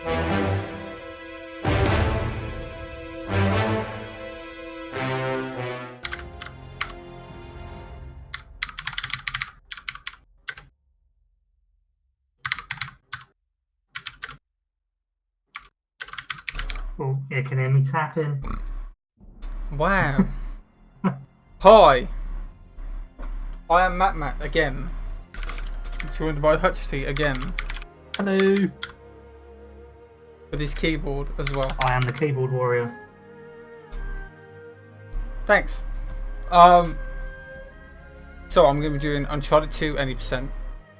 Oh, you can hear me tapping. Wow. Hi. I am Mattmatt again. Joined by Hutchty again. Hello. With his keyboard as well. I am the keyboard warrior. Thanks. So I'm going to be doing Uncharted 2 80%,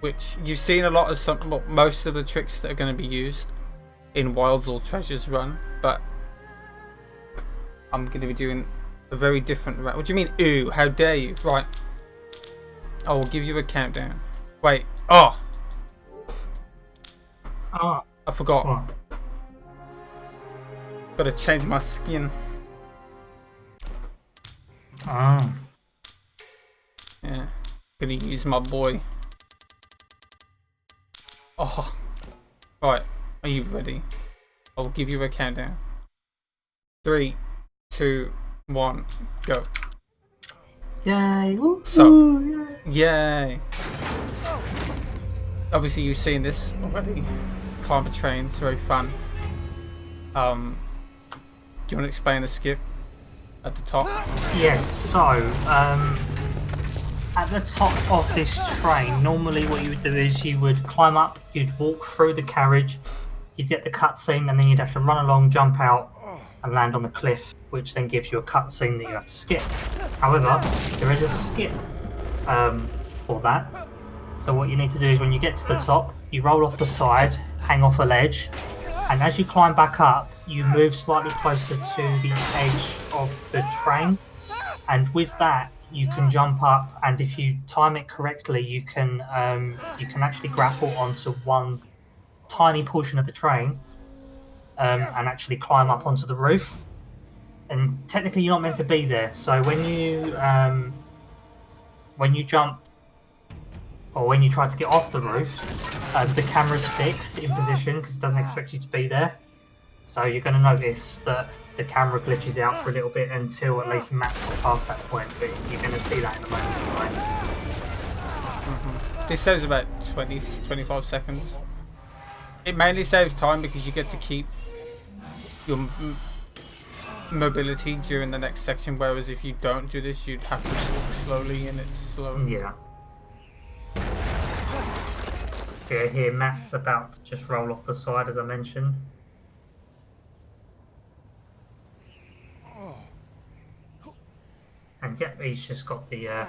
which you've seen a lot of most of the tricks that are going to be used in Wilds or Treasures run, but I'm going to be doing a very different route. What do you mean, ooh? How dare you? Right. I will give you a countdown. Wait. Oh! Ah. I forgot. What? Gotta change my skin. Ah. Yeah. Gonna use my boy. Oh. Right. Are you ready? I'll give you a countdown. 3, 2, 1, go. Yay. Woo. So, Yay. yay. Obviously you've seen this already. Climb a train, it's very fun. Do you want to explain the skip at the top? Yes, so, at the top of this train, normally what you would do is you would climb up, you'd walk through the carriage, you'd get the cutscene, and then you'd have to run along, jump out, and land on the cliff, which then gives you a cutscene that you have to skip. However, there is a skip for that. So what you need to do is when you get to the top, you roll off the side, hang off a ledge, and as you climb back up, you move slightly closer to the edge of the train, and with that you can jump up, and if you time it correctly you can actually grapple onto one tiny portion of the train and actually climb up onto the roof. And technically you're not meant to be there, so when you jump or when you try to get off the roof, the camera's fixed in position because it doesn't expect you to be there. So you're going to notice that the camera glitches out for a little bit until at least Matt's got past that point, but you're going to see that in a moment, right? This saves about 20-25 seconds. It mainly saves time because you get to keep your mobility during the next section, whereas if you don't do this you'd have to walk slowly and it's slow. Yeah. So yeah, here Matt's about to just roll off the side as I mentioned. And yeah, he's just got the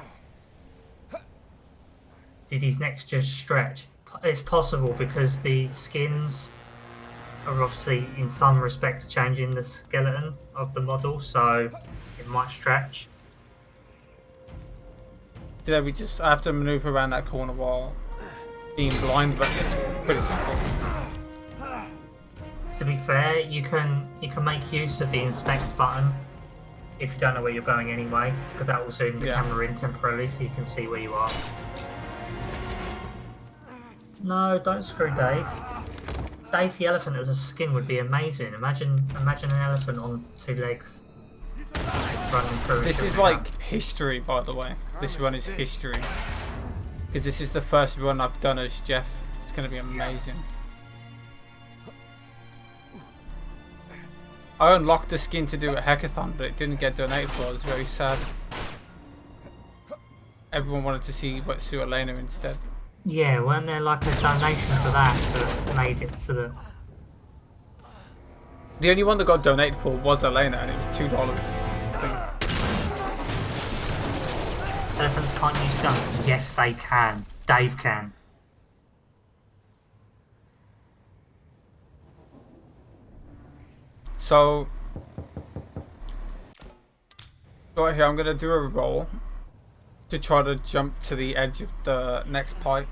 did his neck just stretch? It's possible because the skins are obviously in some respects changing the skeleton of the model, so it might stretch. Yeah, I have to maneuver around that corner while being blind, but it's pretty simple. To be fair, you can make use of the inspect button if you don't know where you're going anyway, because that will zoom the camera in temporarily so you can see where you are. No, don't screw Dave. Dave the elephant as a skin would be amazing. Imagine an elephant on 2 legs running through. This is like history, by the way. This run is history. Because this is the first run I've done as Jeff. It's going to be amazing. I unlocked the skin to do a hackathon, but it didn't get donated for. I was very sad. Everyone wanted to see Wetsuit Elena instead. Yeah, weren't there like a donation for that made it so that... The only one that got donated for was Elena, and it was $2. Elephants can't use guns. Yes, they can. Dave can. So, right here, I'm going to do a roll to try to jump to the edge of the next pipe.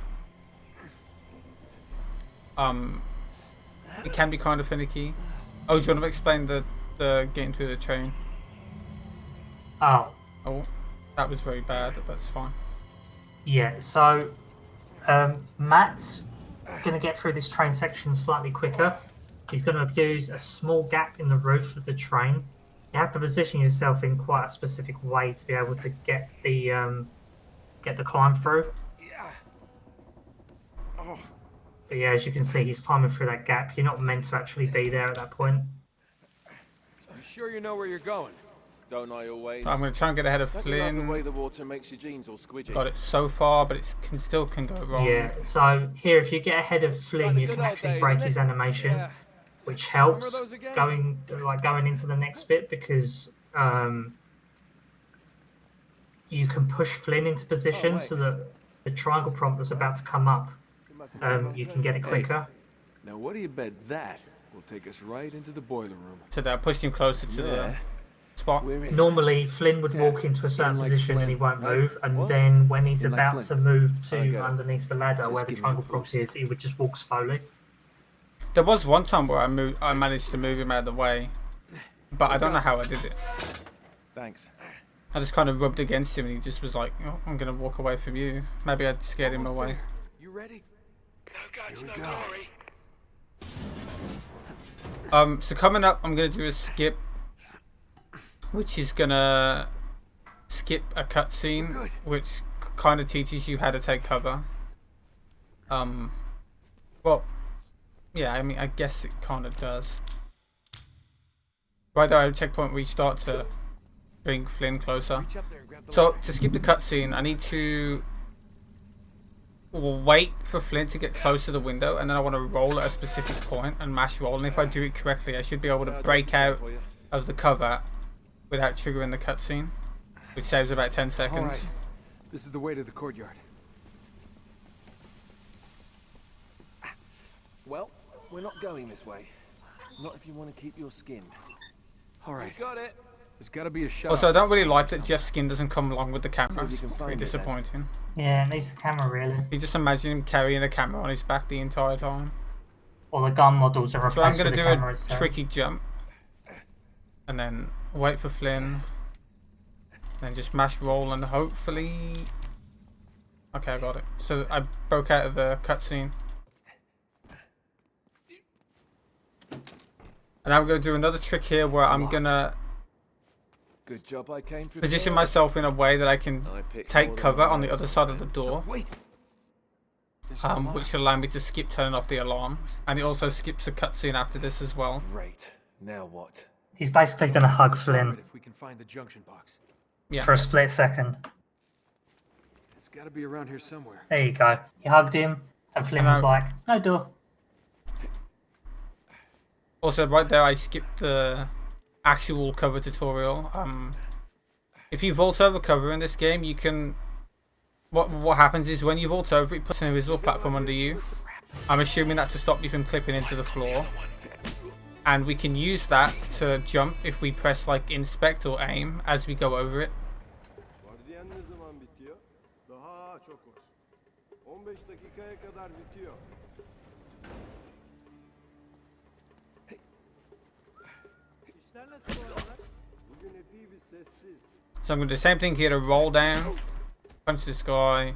It can be kind of finicky. Oh, do you want to explain the getting to the train? Oh, that was very bad. That's fine. yeah, so Matt's going to get through this train section slightly quicker He's going to use a small gap in the roof of the train. You have to position yourself in quite a specific way to be able to get the climb through. Yeah. Oh. But yeah, as you can see, he's climbing through that gap. You're not meant to actually be there at that point. You sure you know where you're going? Don't I always? I'm going to try and get ahead of Don't you love the way Flynn. the water makes your jeans all squidgy? Got it so far, but it still can go wrong. Yeah, so here, if you get ahead of Flynn, the you good can old actually days, break isn't his it? animation, Yeah. which helps Remember those again? going into the next bit, because you can push Flynn into position so that the triangle prompt that's about to come up, you can get it quicker. Now what do you bet that will take us right into the boiler room? So that pushed him closer to the spot. We're in. Normally, Flynn would walk into a certain like position and he Flynn, won't right? move, and What? then when he's In like about Flynn. to move I get to it. underneath the ladder Just where the give me a triangle prompt boost. is, he would just walk slowly. There was one time where I managed to move him out of the way, but I don't know how I did it. Thanks. I just kind of rubbed against him and he just was like, oh, I'm going to walk away from you. Maybe I scared him Almost away. there. You ready? No guts, Here no we go. glory. So coming up, I'm going to do a skip, which is going to skip a cutscene, Good. which kind of teaches you how to take cover. Well, yeah, I mean, I guess it kind of does. Right there, checkpoint where you start to bring Flynn closer. Reach up there and grab the So ladder. to skip the cutscene, I need to wait for Flynn to get close to the window, and then I want to roll at a specific point and mash roll. And if I do it correctly, I should be able to break out For you. of the cover without triggering the cutscene, which saves about 10 seconds. All right. This is the way to the courtyard. Well, we're not going this way. Not if you want to keep your skin. All right. Got it. There's got to be a shot. Also, I don't really like that Jeff's skin doesn't come along with the camera. See if you It's can pretty find it then. disappointing. Yeah, it needs the camera really. You just imagine him carrying a camera on his back the entire time. Well, the gun models are So I'm replaced going with to the do camera a itself. tricky jump, and then wait for Flynn, then just mash roll and hopefully... Okay, I got it. So I broke out of the cutscene. And I'm going to do another trick here where I'm going to Good job I came through. position myself in a way that I can I picked take more than cover one on the out. other side of the door, Wait. There's no alarm. which will allow me to skip turning off the alarm. And it also skips a cutscene after this as well. Great. Now what? He's basically going to hug Flynn If we can find the junction box. Yeah. for a split second. It's got to be around here somewhere. There you go. He hugged him, and Flynn was like, no door. Also, right there, I skipped the actual cover tutorial. If you vault over cover in this game, you can... What happens is when you vault over, it puts an invisible platform under you. I'm assuming that's to stop you from clipping into the floor. And we can use that to jump if we press like inspect or aim as we go over it. Gardiyan ne zaman bitiyor? Daha çok var. 15 dakikaya kadar bitiyor. İşler nasıl bu aralar? Bugün epey bir sessiz. So I'm going to do the same thing here to roll down, punch this guy,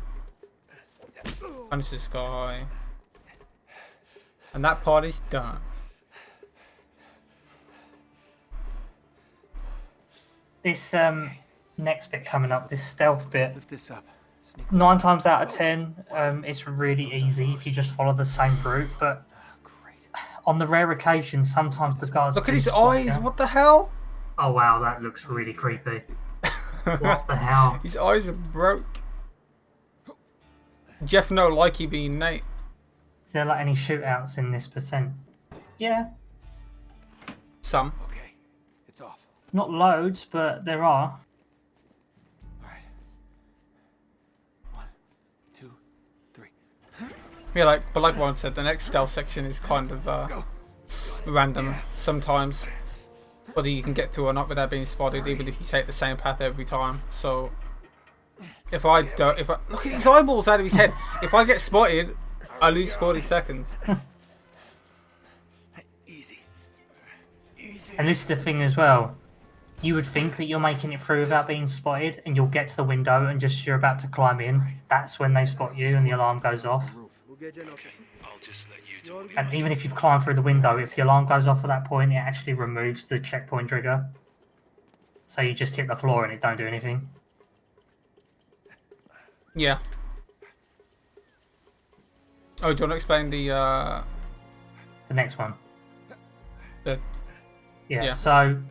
punch this guy. And that part is done. This next bit coming up, this stealth bit, Lift this up. Sneak. 9 times out of 10, it's really easy if you just follow the same route. But Great. on the rare occasion, sometimes the guards Look at do his spot eyes, you. what the hell? Oh wow, that looks really creepy. What the hell? His eyes are broke. Jeff no likey being Nate. Is there like any shootouts in this percent? Yeah, Some. Okay. It's off. not loads, but there are. All right. 1, 2, 3. Yeah, but like Warren said, the next stealth section is kind of random sometimes. Whether you can get through or not without being spotted, even if you take the same path every time. So if I look at his eyeballs out of his head. If I get spotted, I lose 40 seconds. Easy. Easy. And this is the thing as well. You would think that you're making it through without being spotted, and you'll get to the window, and just as you're about to climb in, that's when they spot you and the alarm goes off. Bu gece nasılsın? just let you talk. And even if you've climbed through the window, if the alarm goes off at that point, it actually removes the checkpoint trigger. So you just hit the floor and it don't do anything. Yeah. Oh, do you want to explain the next one? yeah. So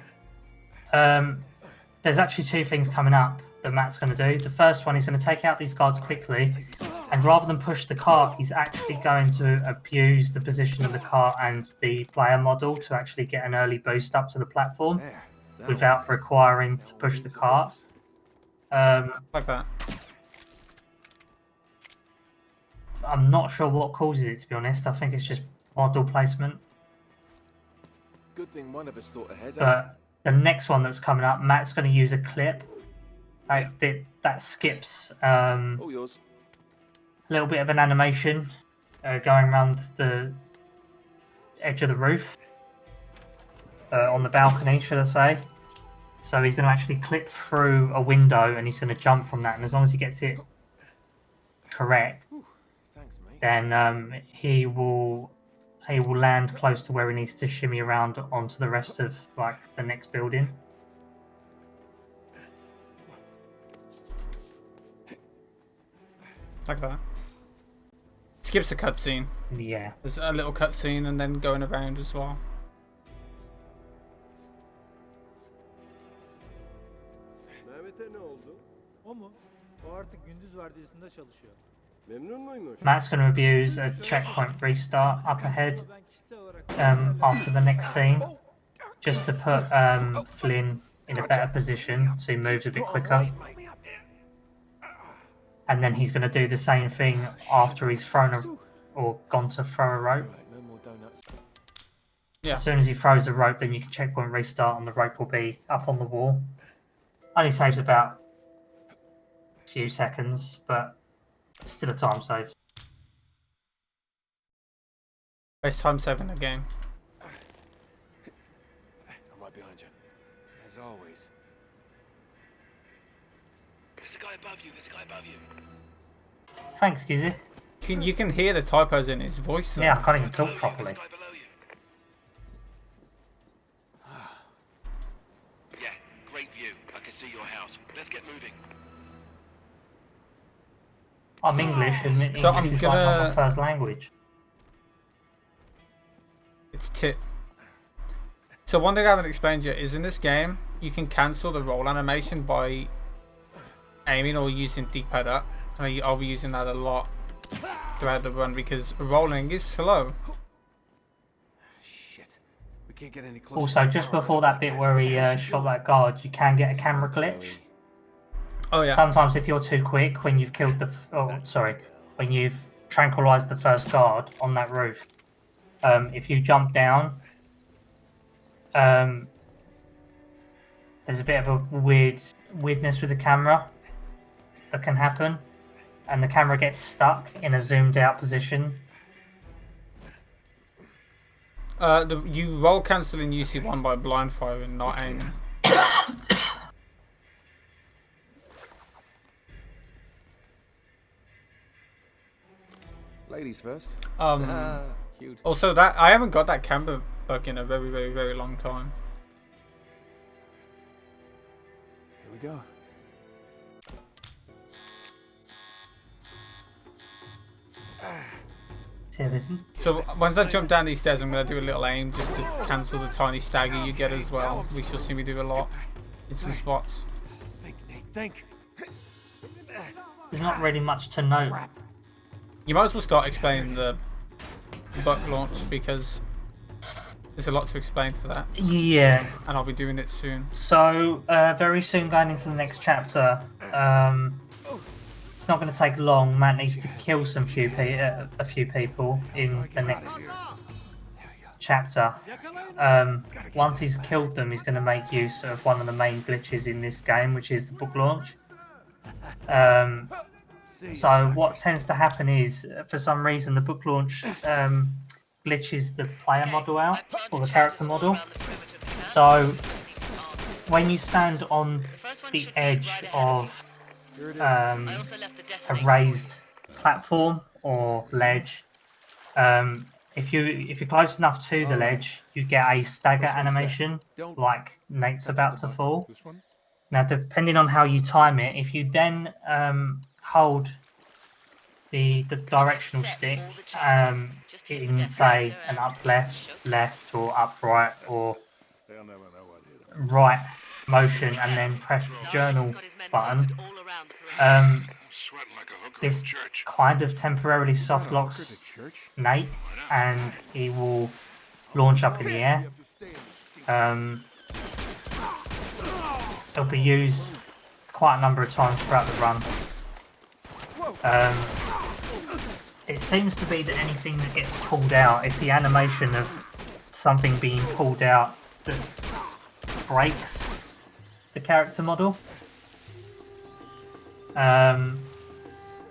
there's actually two things coming up that Matt's going to do. The first one is going to take out these guards quickly, and rather than push the cart, he's actually going to abuse the position of the cart and the player model to actually get an early boost up to the platform without requiring to push the cart. Like that. I'm not sure what causes it, to be honest. I think it's just model placement. Good thing one of us thought ahead. But the next one that's coming up, Matt's going to use a clip that skips All yours. a little bit of an animation going around the edge of the roof on the balcony, should I say. So he's going to actually clip through a window and he's going to jump from that. And as long as he gets it correct, Thanks, mate. then he will land close to where he needs to shimmy around onto the rest of like the next building. Like that. Skips a cutscene. Yeah. There's a little cutscene and then going around as well. Mehmet'e ne oldu? O mu? O artık gündüz vardiyasında çalışıyor. Memnun muymuş? Matt's going to abuse a checkpoint restart up ahead Ben kişisel olarak after the next scene, just to put Flynn in a better position so he moves a bit quicker. And then he's going to do the same thing after he's or gone to throw a rope. Right, no more donuts. Yeah. As soon as he throws a rope, then you can checkpoint restart and the rope will be up on the wall. Only saves about a few seconds, but still a time save. Best time 7 again. I'm right behind you. As always. There's a guy above you. There's a guy above you. Thanks, Gizzy. You can hear the typos in his voice though. Yeah, I can't even Below talk you, properly. There's a guy below you. Yeah, great view. I can see your house. Let's get moving. I'm English, and English So I'm is like not gonna- my first language. It's tit. So one thing I haven't explained yet is in this game you can cancel the roll animation by aiming or using D-pad up. I'll be using that a lot throughout the run because rolling is slow. Shit. We can't get any closer. Also, just before that bit where he shot that guard, you can get a camera glitch. Oh yeah. Sometimes if you're too quick when you've killed when you've tranquilized the first guard on that roof, if you jump down, there's a bit of a weirdness with the camera that can happen, and the camera gets stuck in a zoomed out position. You roll cancel in UC1 by blind firing, not aiming. Ladies first. Cute. Also, that I haven't got that camera bug in a very, very, very long time. Here we go. So once I jump down these stairs, I'm going to do a little aim just to cancel the tiny stagger you get as well, which you'll see me do a lot in some spots. Think, Nate, think. There's not really much to note. You might as well start explaining the buck launch because there's a lot to explain for that, Yeah. and I'll be doing it soon. So very soon, going into the next chapter, it's not going to take long. Matt needs to kill a few people in the next chapter. Once he's killed them, he's going to make use of one of the main glitches in this game, which is the book launch. So what tends to happen is, for some reason, the book launch glitches the player model out, or the character model. So when you stand on the edge of a raised platform or ledge, If you're close enough to the ledge, you get a stagger animation, like Nate's about to fall. This one? Now, depending on how you time it, if you then hold the directional stick in, say, an up left, or up right, or They'll never know what hit 'em. right motion, and then press the journal button, I'm sweating like a hooker this at church. kind of temporarily soft Not a hooker locks to church. Nate, and he will launch up in the air. You have to stay in the street. It'll be used quite a number of times throughout the run. It seems to be that anything that gets pulled out, it's the animation of something being pulled out that breaks the character model.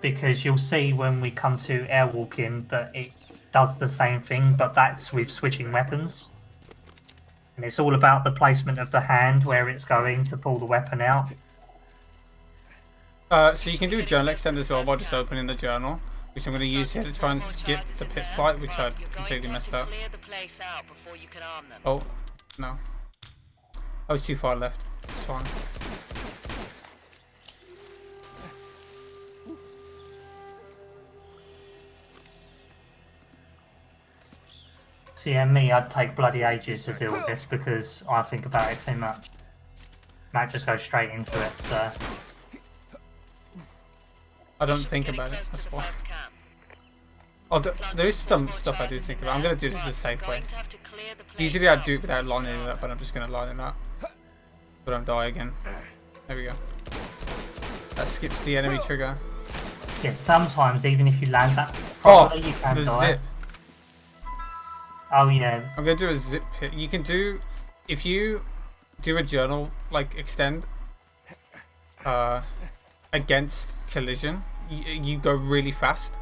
Because you'll see when we come to airwalking that it does the same thing, but that's with switching weapons. And it's all about the placement of the hand where it's going to pull the weapon out. So you can do a journal extend as well by just opening the journal, which I'm going to use here to try and skip the pit fight, which I completely messed up. Oh, no. I was too far left. It's fine. So yeah, I'd take bloody ages to deal with this because I think about it too much. Matt just goes straight into it, so... I don't think about it, that's why. Oh, there is some stuff I do think about. I'm going to do this the safe way. Usually I'd do it without lining it up, but I'm just going to line it up. But I don't die again. There we go. That skips the enemy trigger. Yeah, sometimes even if you land that properly, you can the die. zip. Oh yeah. I'm going to do a zip hit. You can do... If you do a journal, like, extend against collision, you go really fast.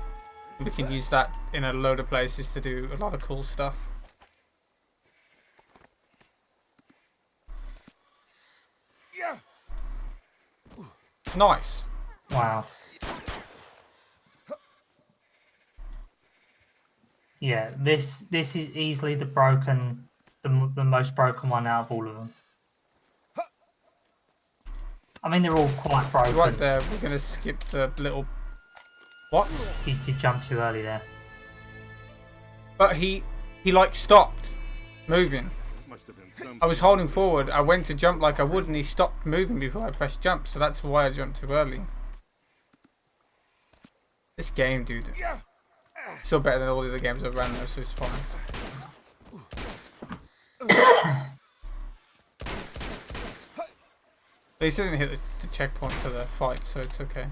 We can use that in a load of places to do a lot of cool stuff. Nice. Wow. Yeah, this is easily the most broken one out of all of them. I mean, they're all quite broken. Right there, we're going to skip the little... What? You jumped too early there. But he like stopped moving. Must have been some I was holding forward, I went to jump like I would, and he stopped moving before I pressed jump, so that's why I jumped too early. This game, dude. Still better than all the other games I've ran though, so it's fine. At least I didn't hit the checkpoint for the fight, so it's okay.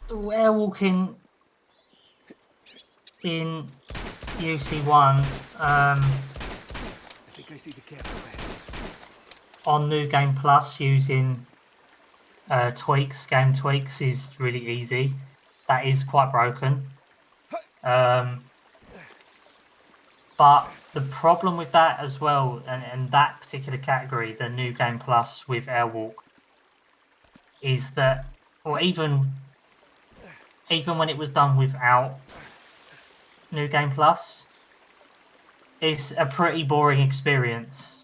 Airwalking in UC1 I think I see the camera there. on New Game Plus using game tweaks is really easy. That is quite broken. But the problem with that as well, and that particular category, the New Game Plus with Airwalk, is that, or even when it was done without New Game Plus, it's a pretty boring experience.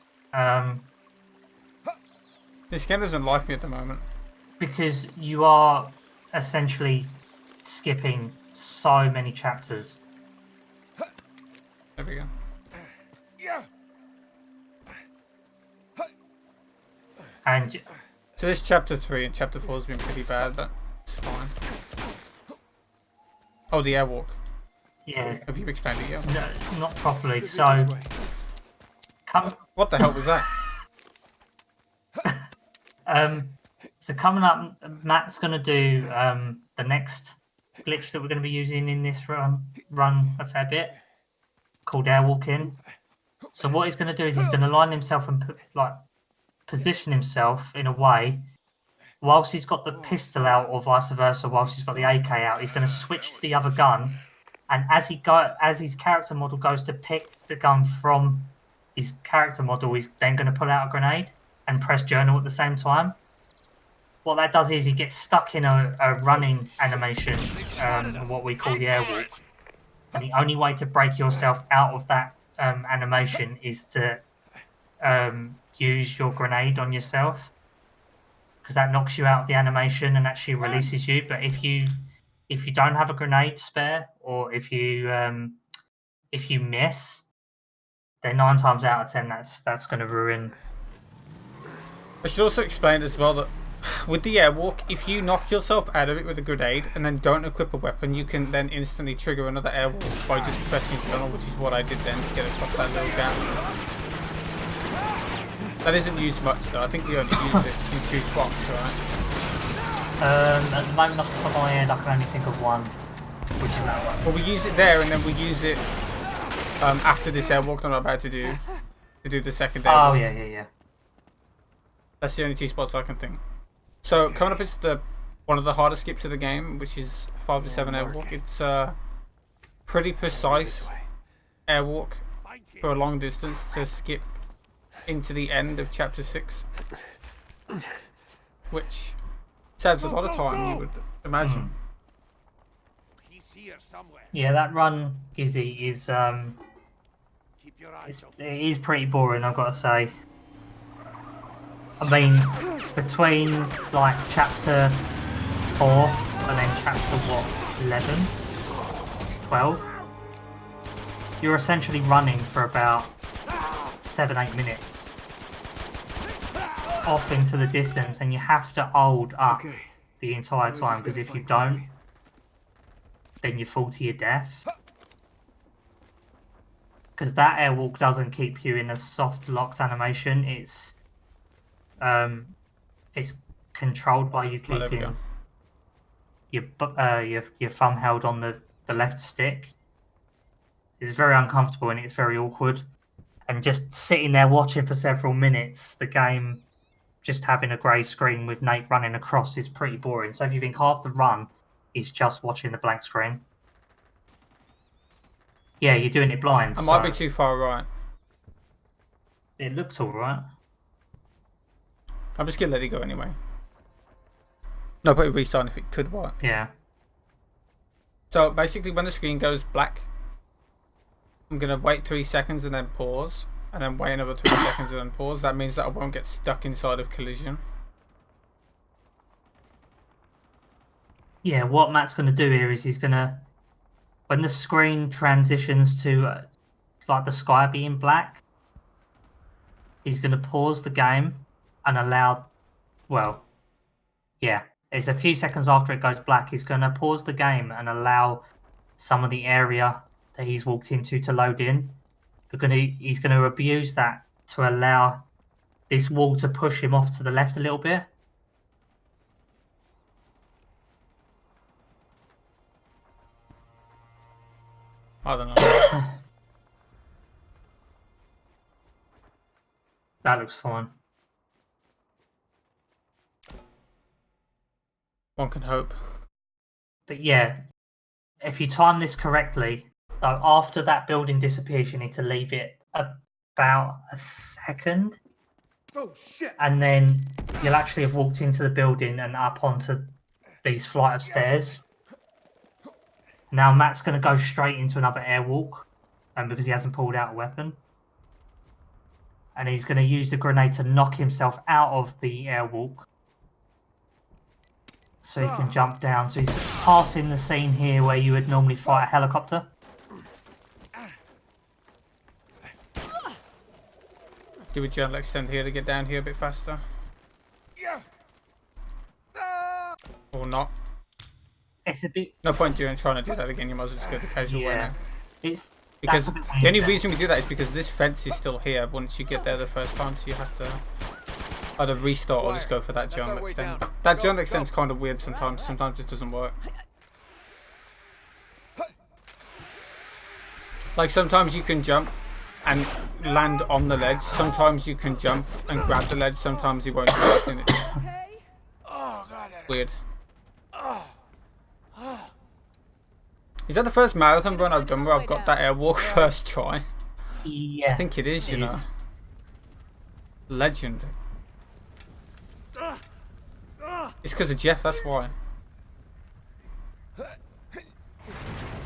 This game doesn't like me at the moment. Because you are essentially skipping so many chapters. There we go. And So this chapter 3 and chapter 4 has been pretty bad, but it's fine. Oh, the airwalk. yeah, Have you explained it yet? no, not properly. Should be So this way. What the hell was that? So coming up, Matt's going to do the next glitch that we're going to be using in this run a fair bit, called airwalking. So what he's going to do is he's going to line himself and position himself in a way, whilst he's got the pistol out, or vice versa, whilst he's got the AK out, he's going to switch to the other gun, and as his character model goes to pick the gun from his character model, he's then going to pull out a grenade and press journal at the same time. What that does is he gets stuck in a running animation, what we call the airwalk, And the only way to break yourself out of that animation is to use your grenade on yourself, because that knocks you out of the animation and actually releases you. But if you don't have a grenade spare, or if you miss, then 9 times out of 10 that's going to ruin. I should also explain as well that with the airwalk, if you knock yourself out of it with a grenade and then don't equip a weapon, you can then instantly trigger another airwalk by just pressing tunnel, which is what I did then to get across that little gap. That isn't used much though. I think we only used it in 2 spots, right? At the moment, off the top of my head, I can only think of one, which is that one. Well, we use it there, and then we use it after this airwalk that I'm about to do the second airwalk. Oh yeah. That's the only 2 spots I can think. So coming up is one of the hardest skips of the game, which is 5 to 7 airwalk. It's a pretty precise airwalk for a long distance to skip into the end of chapter 6, which saves a lot of time, you would imagine. Yeah, that run, Gizzy, it is pretty boring, I've got to say. I mean, between like chapter 4 and then chapter 11, 12, you're essentially running for about 7-8 minutes off into the distance, and you have to hold up the entire time, because if you don't, then you fall to your death. Because that airwalk doesn't keep you in a soft locked animation. It's controlled by you keeping your thumb held on the left stick. It's very uncomfortable and it's very awkward. And just sitting there watching for several minutes, the game just having a grey screen with Nate running across is pretty boring. So if you think half the run is just watching the blank screen, yeah, you're doing it blind. I might be too far right. It looks alright. I'm just gonna let it go anyway. No, but restart if it could work. Yeah. So basically, when the screen goes black, I'm gonna wait 3 seconds and then pause, and then wait another 3 seconds and then pause. That means that I won't get stuck inside of collision. Yeah, what Matt's going to do here is he's going to, when the screen transitions to like the sky being black, he's going to pause the game and allow, well, yeah, it's a few seconds after it goes black, he's going to pause the game and allow some of the area that he's walked into to load in. Because he's going to abuse that to allow this wall to push him off to the left a little bit. I don't know. That looks fine. One can hope. But yeah, if you time this correctly, so after that building disappears, you need to leave it about a second. Oh shit! And then you'll actually have walked into the building and up onto these flight of stairs. Now Matt's going to go straight into another airwalk, because he hasn't pulled out a weapon. And he's going to use the grenade to knock himself out of the airwalk, so he can jump down. So he's passing the scene here where you would normally fight a helicopter. Do a journal extend here to get down here a bit faster? Or not? It's a bit... No point trying to do that again, you might as well just go the casual way now. It's... Because the only reason we do that is because this fence is still here once you get there the first time, so you have to either restart or just go for that journal extend. That journal extend's kind of weird sometimes it doesn't work. Like sometimes you can jump and land on the ledge, sometimes you can jump and grab the ledge, sometimes you won't do anything. It's weird. Is that the first marathon run I've done where I've got that airwalk first try? Yeah. I think it is, you know. Legend. It's because of Jeff, that's why.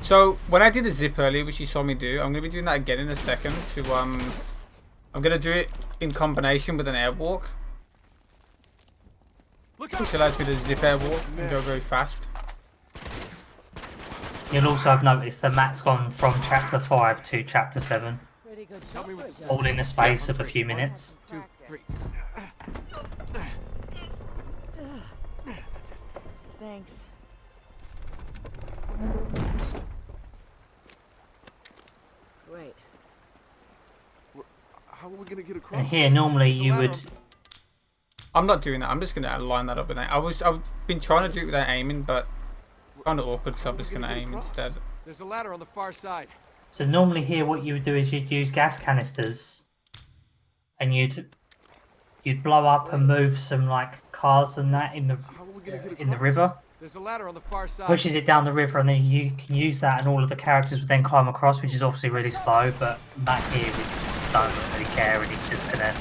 So when I did the zip earlier, which you saw me do, I'm gonna be doing that again in a second. I'm gonna do it in combination with an airwalk, which allows me to zip airwalk and go very fast. You'll also have noticed that Matt's gone from chapter 5 to chapter 7, Pretty good shot for a jump. all in the space of a few minutes. 2, 3. That's it. Thanks. Great. How are we gonna get across? And here, normally you would. I'm not doing that. I'm just gonna line that up with that. I've been trying to do it without aiming, but kind of awkward, so I'm just gonna aim instead. There's a ladder on the far side. So normally here, what you would do is you'd use gas canisters, and you'd blow up and move some like cars and that in the river. There's a ladder on the far side. Pushes it down the river, and then you can use that, and all of the characters would then climb across, which is obviously really slow. But Matt here don't really care, and he's just gonna,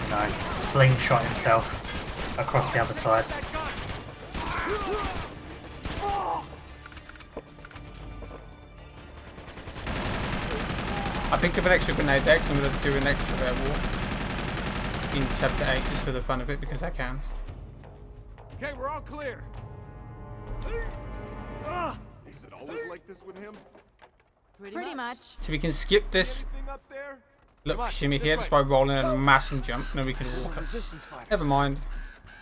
you know, slingshot himself across the other side. I picked up an extra grenade there because I'm going to do an extra airwalk in chapter 8 just for the fun of it because I can. Okay, we're all clear. Is it always like this with him? Pretty much. So we can skip this Anything up there? look shimmy here just by rolling a massive jump, and then we can walk up. Resistance fire. Never mind.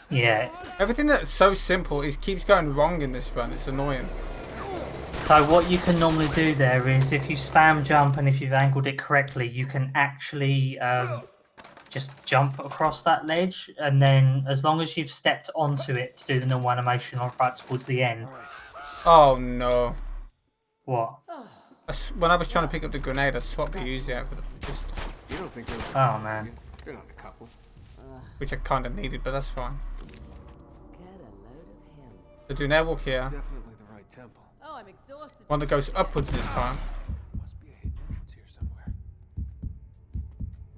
Yeah. Everything that's so simple is keeps going wrong in this run. It's annoying. So what you can normally do there is, if you spam jump and if you've angled it correctly, you can actually just jump across that ledge, and then as long as you've stepped onto it to do the normal animation right towards the end. Oh no. What? When I was trying to pick up the grenade, I swapped the Uzi out for the pistol, You don't think they're... Oh man. You're not a couple. which I kind of needed, but that's fine. Get a load of him. So do an airwalk here, Definitely the right temple. Oh, I'm exhausted. one that goes upwards this time. Must be a hidden entrance here somewhere.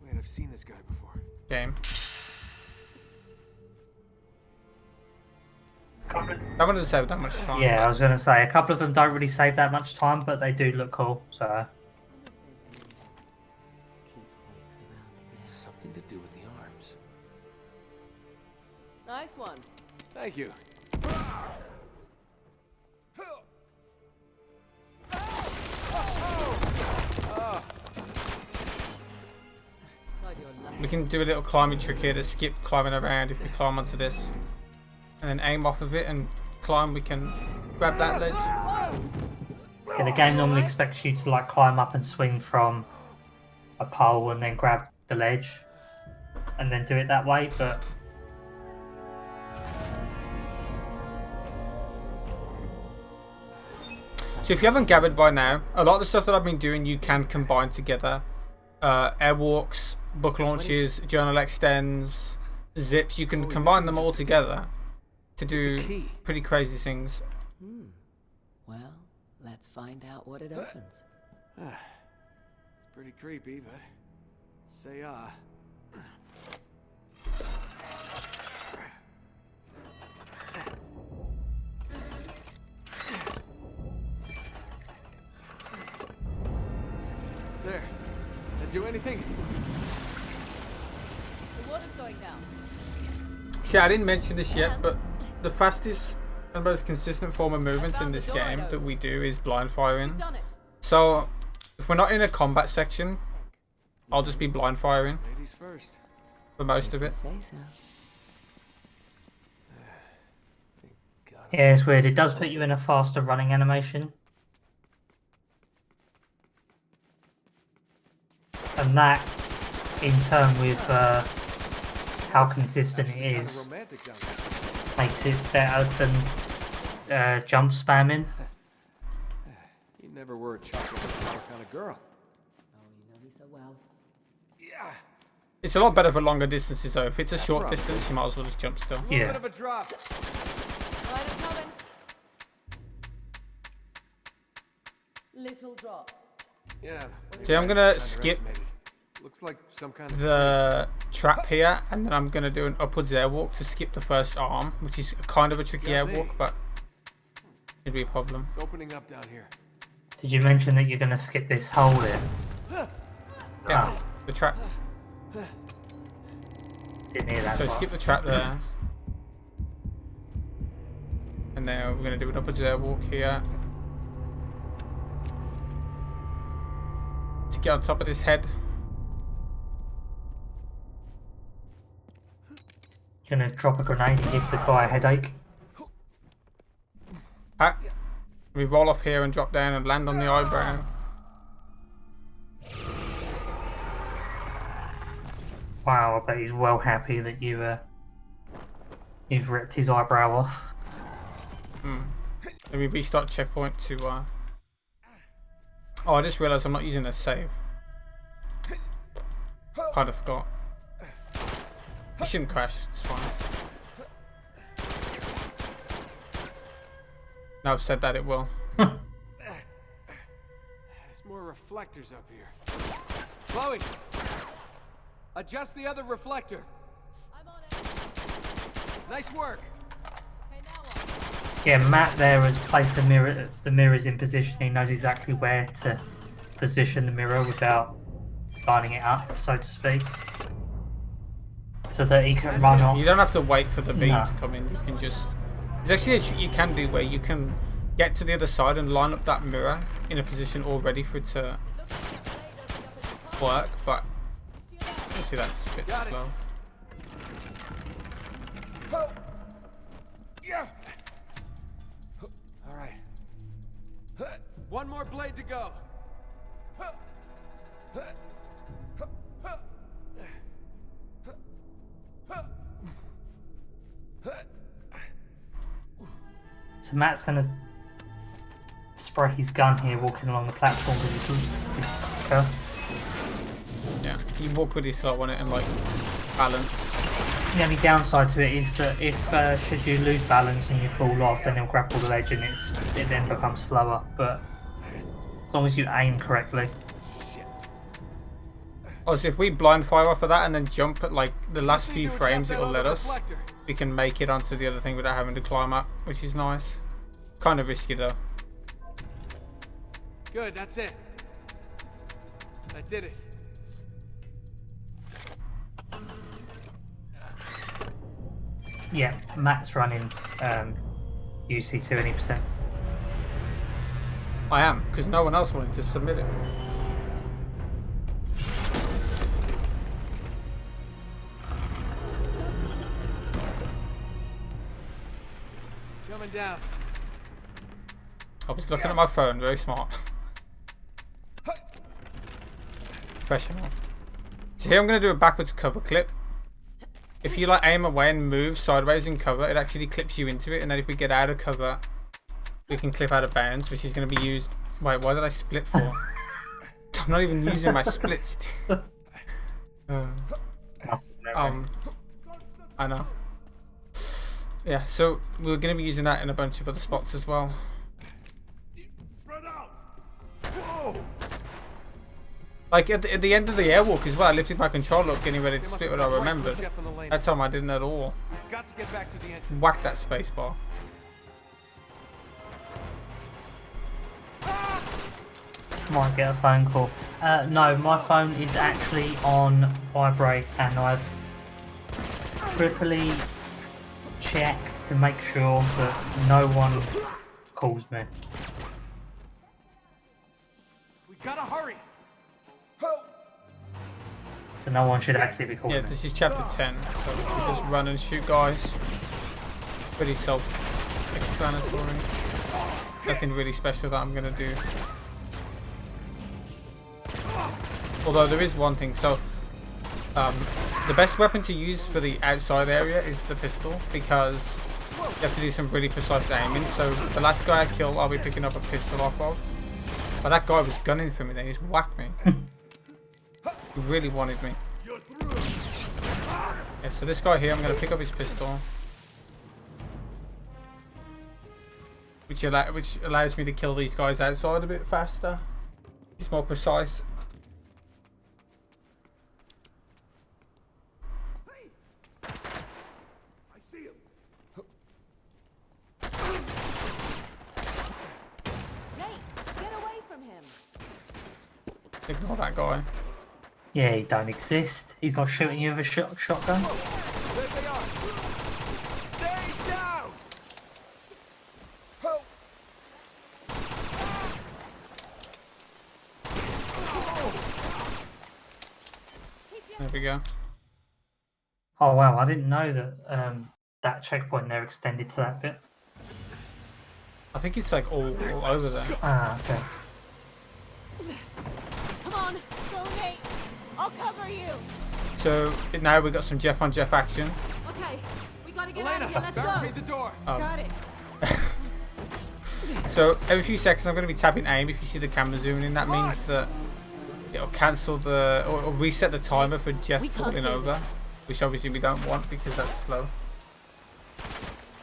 Wait, I've seen this guy before. Game. That one doesn't save that much time. Yeah, I was going to say, a couple of them don't really save that much time, but they do look cool, so... It's something to do with the arms. Nice one. Thank you. God, you're lucky. We can do a little climbing trick here to skip climbing around if we climb onto this. And then aim off of it and climb, we can grab that ledge. Yeah, the game normally expects you to like climb up and swing from a pole and then grab the ledge and then do it that way, but So if you haven't gathered by now, a lot of the stuff that I've been doing you can combine together. Airwalks, book launches, journal extends, zips, you can combine them all together to do pretty crazy things. Well, let's find out what it opens. It's pretty creepy, but... Say, There. That do anything? The water's going down. See, I didn't mention this yet, but the fastest and most consistent form of movement in this game that we do is blind firing. Done it. So, if we're not in a combat section, I'll just be blind firing Ladies first. for most of it. Say so. God. yeah, it's weird. It does put you in a faster running animation. And that, in turn with how consistent it is, Romantic down there. makes it better than jump spamming. You never were a chocolate flower kind of girl. Oh, you know me so well. Yeah. It's a lot better for longer distances though. If it's a short distance, you might as well just jump still. Bit Yeah. of a drop. Right, it's coming. Little drop. Yeah. See, I'm gonna skip Looks like some kind of the trap here, and then I'm gonna do an upwards airwalk to skip the first arm, which is kind of a tricky Got me. airwalk, but it'd be a problem. It's opening up down here. Did you mention that you're going to skip this hole here? Yeah, the trap. Didn't hear that So part. skip the trap there. And now we're going to do an upwards airwalk here. To get on top of this head. Gonna drop a grenade and give the guy a headache. Ah. We roll off here and drop down and land on the eyebrow. Wow, I bet he's well happy that you've ripped his eyebrow off. Then we restart checkpoint to Oh, I just realised I'm not using a save. Kind of forgot. It shouldn't crash, it's fine. Now I've said that, it will. There's more reflectors up here. Chloe! Adjust the other reflector. I'm on it. Nice work. Okay, now what? Yeah, Matt there has placed the mirrors in position. He knows exactly where to position the mirror without lining it up, so to speak. So that he can run off. You don't have to wait for the beam No. to come in, you can just... There's actually a trick you can do where you can get to the other side and line up that mirror in a position all ready for it to work, but obviously that's a bit slow. Yeah. All right. One more blade to go. So Matt's gonna spray his gun here, walking along the platform because he's quicker. Yeah, you walk really slow on it and like balance. The only downside to it is that if should you lose balance and you fall off, then he'll grapple the ledge and it then becomes slower. But as long as you aim correctly. Oh, so if we blind fire off of that and then jump at like the last few frames, it'll let us. We can make it onto the other thing without having to climb up, which is nice. Kind of risky though. Good, that's it. I did it. Yeah, Matt's running UC2 any percent. I am, because no one else wanted to submit it. Coming down. I was looking at my phone, very smart. Professional. So here I'm going to do a backwards cover clip. If you like aim away and move sideways in cover, it actually clips you into it, and then if we get out of cover, we can clip out of bounds, which is going to be used... Wait, why did I split for? I'm not even using my splits. I know. Yeah, so we're going to be using that in a bunch of other spots as well. Spread out. Whoa. Like at the end of the airwalk as well, I lifted my controller up getting ready to split what I remembered. That time I didn't at all. We've got to get back to the entrance. Whack that space bar. Might get a phone call. No, my phone is actually on vibrate, and I've triply checked to make sure that no one calls me. We gotta hurry. So no one should actually be calling Yeah, me. this is chapter 10, so we can just run and shoot guys. Pretty self-explanatory. Nothing really special that I'm gonna do. Although there is one thing, so the best weapon to use for the outside area is the pistol, because you have to do some really precise aiming. So the last guy I killed, I'll be picking up a pistol off of. But that guy was gunning for me, then he just whacked me. He really wanted me. Yeah, so this guy here, I'm going to pick up his pistol. Which allows me to kill these guys outside a bit faster. It's more precise. I see him. Nate, get away from Ignore that guy. Yeah, he don't exist. He's not shooting you with a shotgun. There they are. Stay down. Oh. There we go. Oh wow, I didn't know that that checkpoint there extended to that bit. I think it's like all over there. Ah, okay. Come on, go Nate. I'll cover you. So now we've got some Jeff on Jeff action. Okay, we gotta get Elena, out of here. Let's go. barricade the door. Got it. So every few seconds I'm going to be tapping aim. If you see the camera zooming in, that means that it'll cancel the or reset the timer for Jeff falling over, which obviously we don't want because that's slow.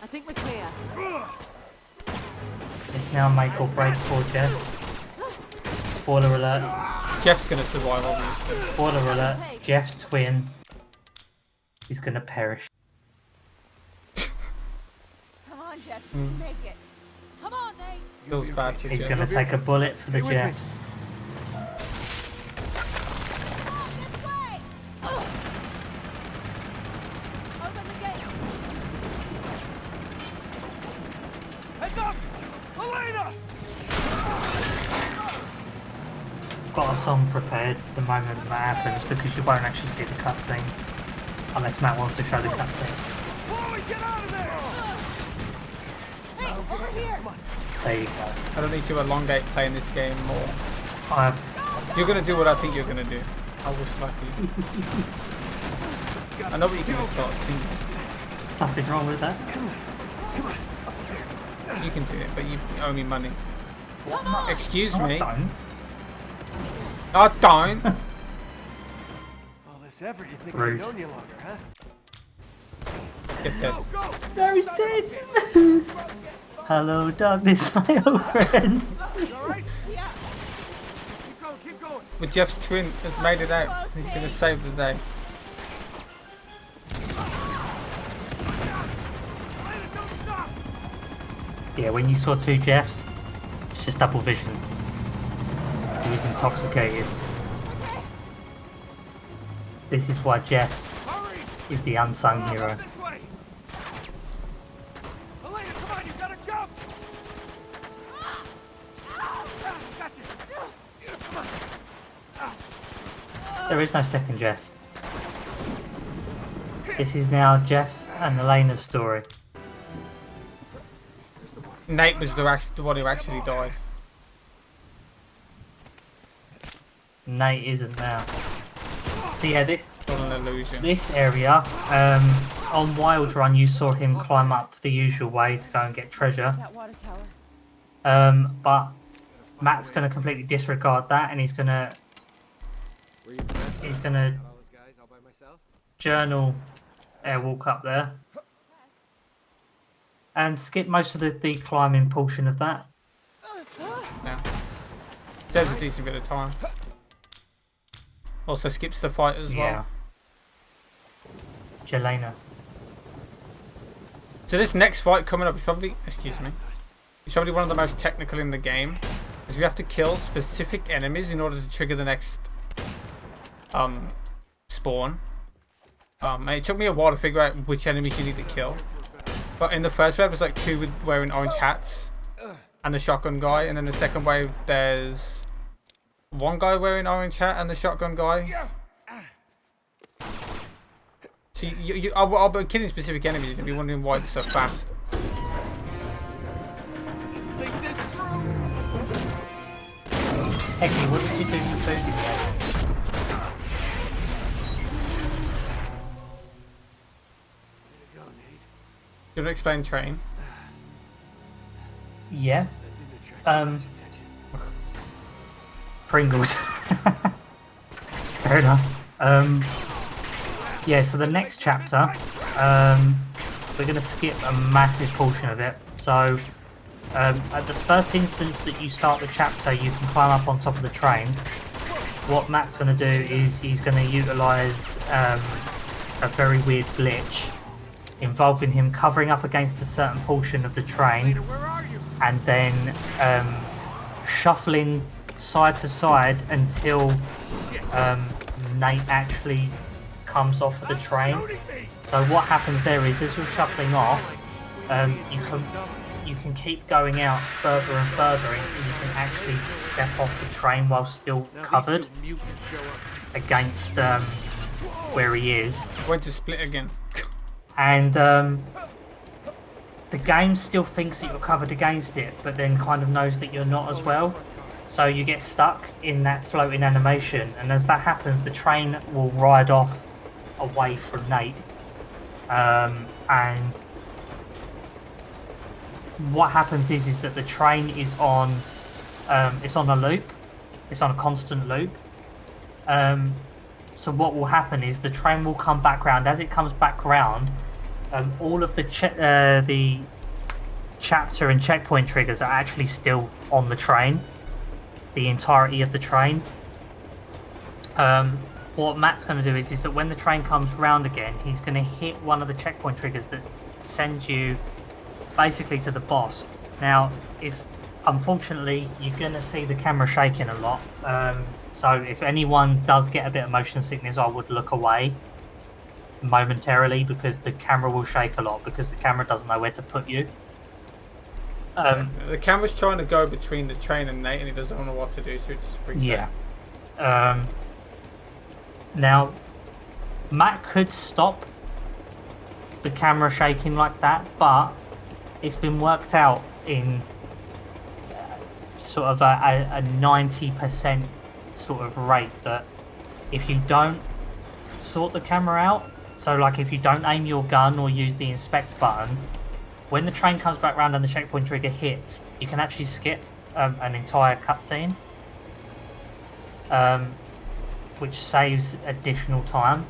I think we're clear. It's now make or break for Jeff. Spoiler alert. Jeff's going to survive, obviously. Spoiler alert. Jeff's twin is gonna perish. Come on, Jeff. You can make it. Come on, Nate. Feels bad for He's Jeff. gonna take a bullet for the with me. Jeffs. This way. Open the gate. Heads up! Elena! Got a song prepared for the moment that happens because you won't actually see the cutscene unless Matt wants to show the cutscene. Chloe, get out of there! Hey, over here. There you go. I don't need to elongate playing this game more. I've You're going to do what I think you're going to do. I will slap you. I know what you're going to start singing. there's nothing wrong with that. Come on, up the stairs. You can do it, but you owe me money. Come on. Excuse me. Don't. I don't. All this effort, you think I've Rude. known you longer, huh? Get dead. Go, go! No, he's dead. Hello, darkness, my old friend. All right? Yeah. Keep going, keep going. But Jeff's twin has made it out. He's going to save the day. Elena, don't stop! Yeah, when you saw two Jeffs, it's just double vision. He was intoxicated. Okay. This is why Jeff Hurry! is the unsung Come on, hero. up this way! Elena, come on, you gotta jump! Gotcha! Come on. There is no second Jeff. This is now Jeff and Elena's story. Nate was the one who actually died. Nate isn't now. So yeah, this All an illusion. area, on Wild Run you saw him climb up the usual way to go and get treasure. That water tower. But Matt's gonna completely disregard that and he's gonna journal airwalk up there. And skip most of the climbing portion of that. Yeah. Saves a decent bit of time. Also skips the fight as Yeah. well. Jelena. So this next fight coming up is probably, excuse me, it's probably one of the most technical in the game. Because we have to kill specific enemies in order to trigger the next spawn. And it took me a while to figure out which enemies you need to kill. But in the first wave, there's like two wearing orange hats and the shotgun guy, and then the second wave there's one guy wearing orange hat and the shotgun guy. So I'll be killing specific enemies. You'll be wondering why it's so fast. Think this through! Hecky, what did you do for food today? Go, Nate. Do you want to explain train? Yeah. That didn't attract too much attention. Pringles. Fair enough. Yeah, so the next chapter, we're going to skip a massive portion of it. So, at the first instance that you start the chapter, you can climb up on top of the train. What Matt's going to do is he's going to utilise a very weird glitch involving him covering up against a certain portion of the train Where are you? and then shuffling side to side until Nate actually comes off of the train. So what happens there is, as you're shuffling off, you can keep going out further and further, and you can actually step off the train while still covered against where he is. Went to split again. And the game still thinks that you're covered against it, but then kind of knows that you're not as well. So you get stuck in that floating animation, and as that happens, the train will ride off away from Nate. And what happens is that the train is on, it's on a loop. It's on a constant loop. So what will happen is the train will come back round. As it comes back round, all of the chapter and checkpoint triggers are actually still on the train. The entirety of the train. What Matt's going to do is that when the train comes round again, he's going to hit one of the checkpoint triggers that sends you basically to the boss. Now, unfortunately, you're going to see the camera shaking a lot. So if anyone does get a bit of motion sickness, I would look away momentarily, because the camera will shake a lot, because the camera doesn't know where to put you. The camera's trying to go between the train and Nate, and he doesn't know what to do, so it just freaks out. Now, Matt could stop the camera shaking like that, but it's been worked out in sort of a 90% sort of rate that if you don't sort the camera out, so like if you don't aim your gun or use the inspect button, when the train comes back round and the checkpoint trigger hits, you can actually skip an entire cutscene, which saves additional time.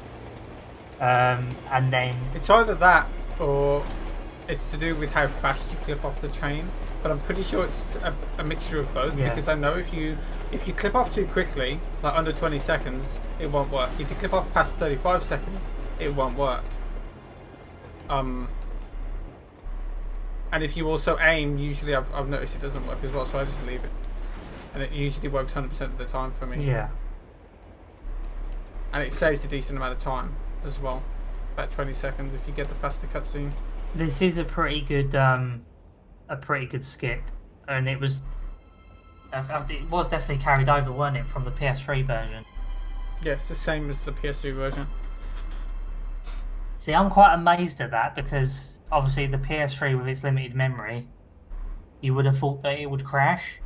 And then it's either that or it's to do with how fast you clip off the train, but I'm pretty sure it's a mixture of both, because I know if you clip off too quickly, like under 20 seconds, it won't work. If you clip off past 35 seconds, it won't work. And if you also aim, usually I've noticed it doesn't work as well, so I just leave it. And it usually works 100% of the time for me. Yeah. And it saves a decent amount of time as well. About 20 seconds if you get the faster cutscene. This is a pretty good skip, and it was definitely carried over, wasn't it, from the PS3 version? Yeah, it's the same as the PS3 version. See, I'm quite amazed at that, because obviously the PS3 with its limited memory, you would have thought that it would crash,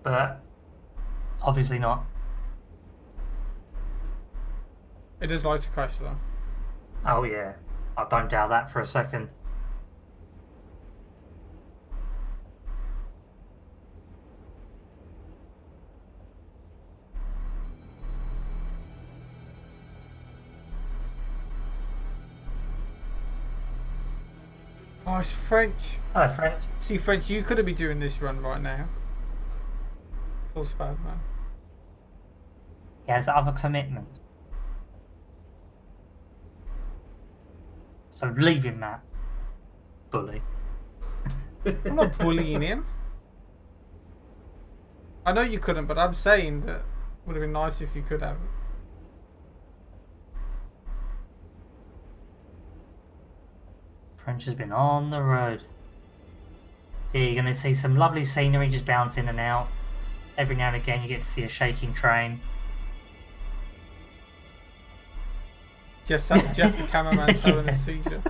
but obviously not. It is like to crash though. Oh yeah, I don't doubt that for a second. Oh, it's French. Hello, French. See, French, you could have been doing this run right now. Feels bad, man. He has other commitments. So leave him, Matt. Bully. I'm not bullying him. I know you couldn't, but I'm saying that it would have been nice if you could have. French has been on the road. So you're going to see some lovely scenery just bounce in and out. Every now and again you get to see a shaking train. Jeff the cameraman's having a seizure.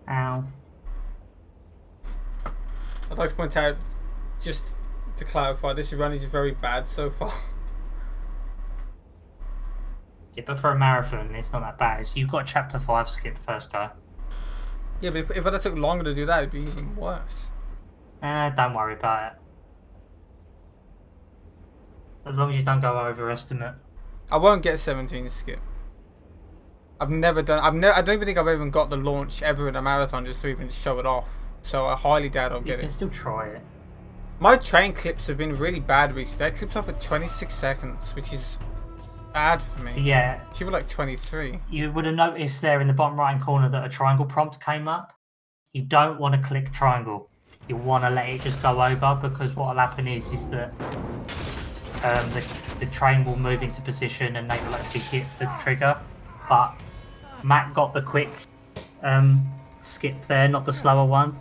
Ow. I'd like to point out, just to clarify, this run is very bad so far. Yeah, but for a marathon, it's not that bad. You've got chapter 5 skipped first go. Yeah, but if it took longer to do that, it'd be even worse. Don't worry about it. As long as you don't go over estimate. I won't get 17 skip. I've never done. I don't even think I've even got the launch ever in a marathon just to even show it off. So I highly doubt I'll get it. You can still try it. My train clips have been really bad recently. I clipped off at 26 seconds, which is bad for me. So yeah, She was like 23. you would have noticed there in the bottom right hand corner that a triangle prompt came up. You don't want to click triangle. You want to let it just go over, because what will happen is that the train will move into position and they will actually hit the trigger. But Matt got the quick skip there, not the slower one.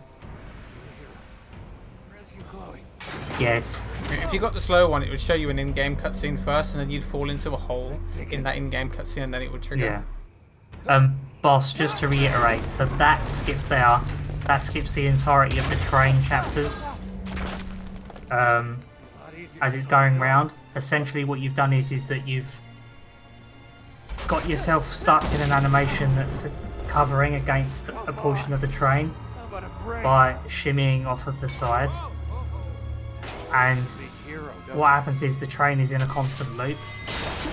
Rescue Chloe. Yes. If you got the slow one, it would show you an in-game cutscene first, and then you'd fall into a hole in that in-game cutscene, and then it would trigger. Yeah. Boss, just to reiterate, so that skip there, that skips the entirety of the train chapters. As it's going round. Essentially what you've done is that you've got yourself stuck in an animation that's covering against a portion of the train by shimmying off of the side. And what happens is the train is in a constant loop.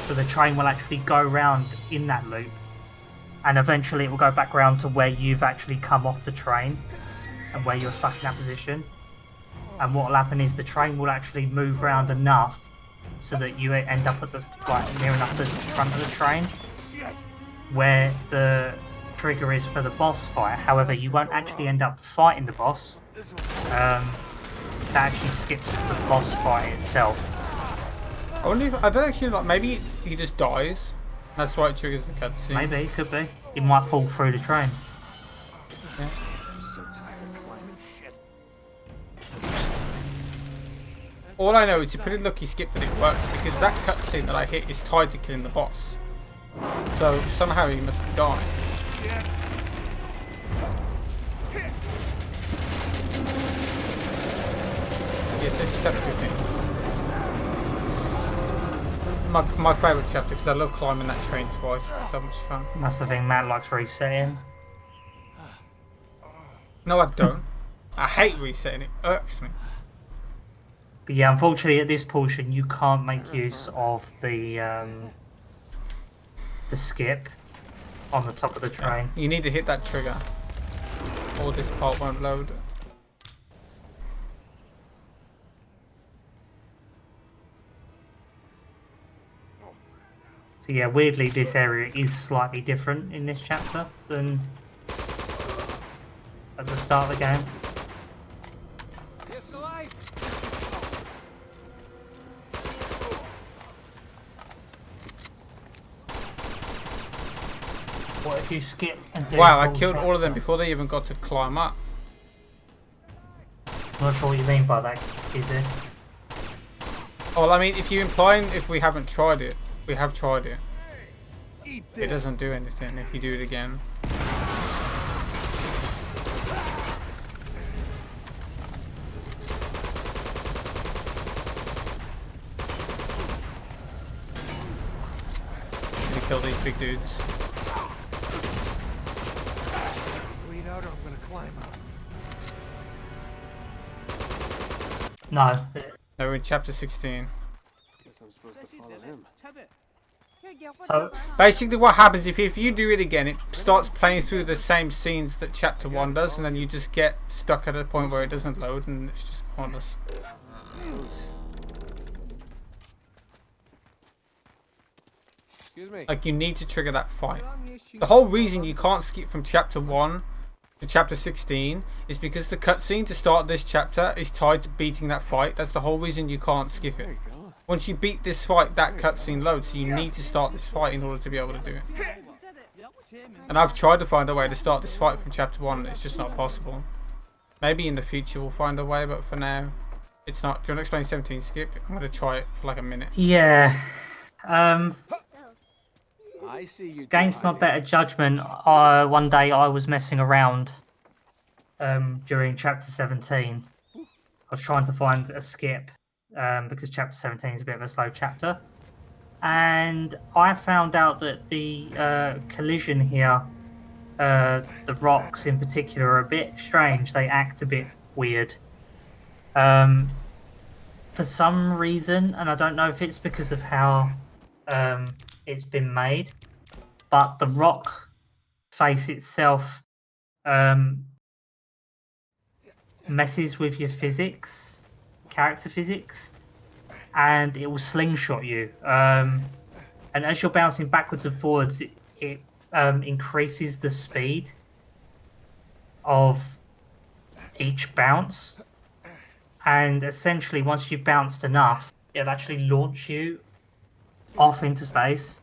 So the train will actually go round in that loop. And eventually it will go back round to where you've actually come off the train and where you're stuck in that position. And what will happen is the train will actually move round enough so that you end up at the near enough to the front of the train where the trigger is for the boss fight. However, you won't actually end up fighting the boss. That actually skips the boss fight itself. I wonder if, I don't actually like, maybe he just dies. That's why it triggers the cutscene. Maybe, could be. It might fall through the train. Yeah. I'm so tired of climbing shit. All I know is you're pretty lucky skip that it works, because that cutscene that I hit is tied to killing the boss. So somehow he must have died. Yes, this is chapter 15. It's my favourite chapter, because I love climbing that train twice. It's so much fun. That's the thing, Matt likes resetting. No, I don't. I hate resetting. It irks me. But yeah, unfortunately at this portion you can't make use of the skip on the top of the train. You need to hit that trigger, or this part won't load. So yeah, weirdly this area is slightly different in this chapter than at the start of the game. It's alive. What if you skip and do Wow, I full killed all of them chapter? before they even got to climb up. I'm not sure what you mean by that, is it? Well, I mean, if you're implying if we haven't tried it, we have tried it. It doesn't do anything if you do it again. You kill these big dudes. Bleed out or I'm gonna climb up. No. No, we're in chapter 16. Guess I'm supposed to follow him. So Basically what happens if you do it again, it starts playing through the same scenes that chapter 1 does, and then you just get stuck at a point where it doesn't load and it's just pointless. Excuse me. Like, you need to trigger that fight. The whole reason you can't skip from chapter 1 to chapter 16 is because the cutscene to start this chapter is tied to beating that fight. That's the whole reason you can't skip it. Once you beat this fight, that cutscene loads, so you need to start this fight in order to be able to do it. And I've tried to find a way to start this fight from chapter 1, and it's just not possible. Maybe in the future we'll find a way, but for now, it's not. Do you want to explain 17 skip? I'm going to try it for like a minute. yeah. I see you. Against my better judgment, one day I was messing around during chapter 17. I was trying to find a skip because chapter 17 is a bit of a slow chapter. And I found out that the collision here, the rocks in particular, are a bit strange. They act a bit weird. For some reason, and I don't know if it's because of how it's been made, but the rock face itself messes with your physics, character physics, and it will slingshot you. and as you're bouncing backwards and forwards, it increases the speed of each bounce, and essentially once you've bounced enough, it'll actually launch you off into space.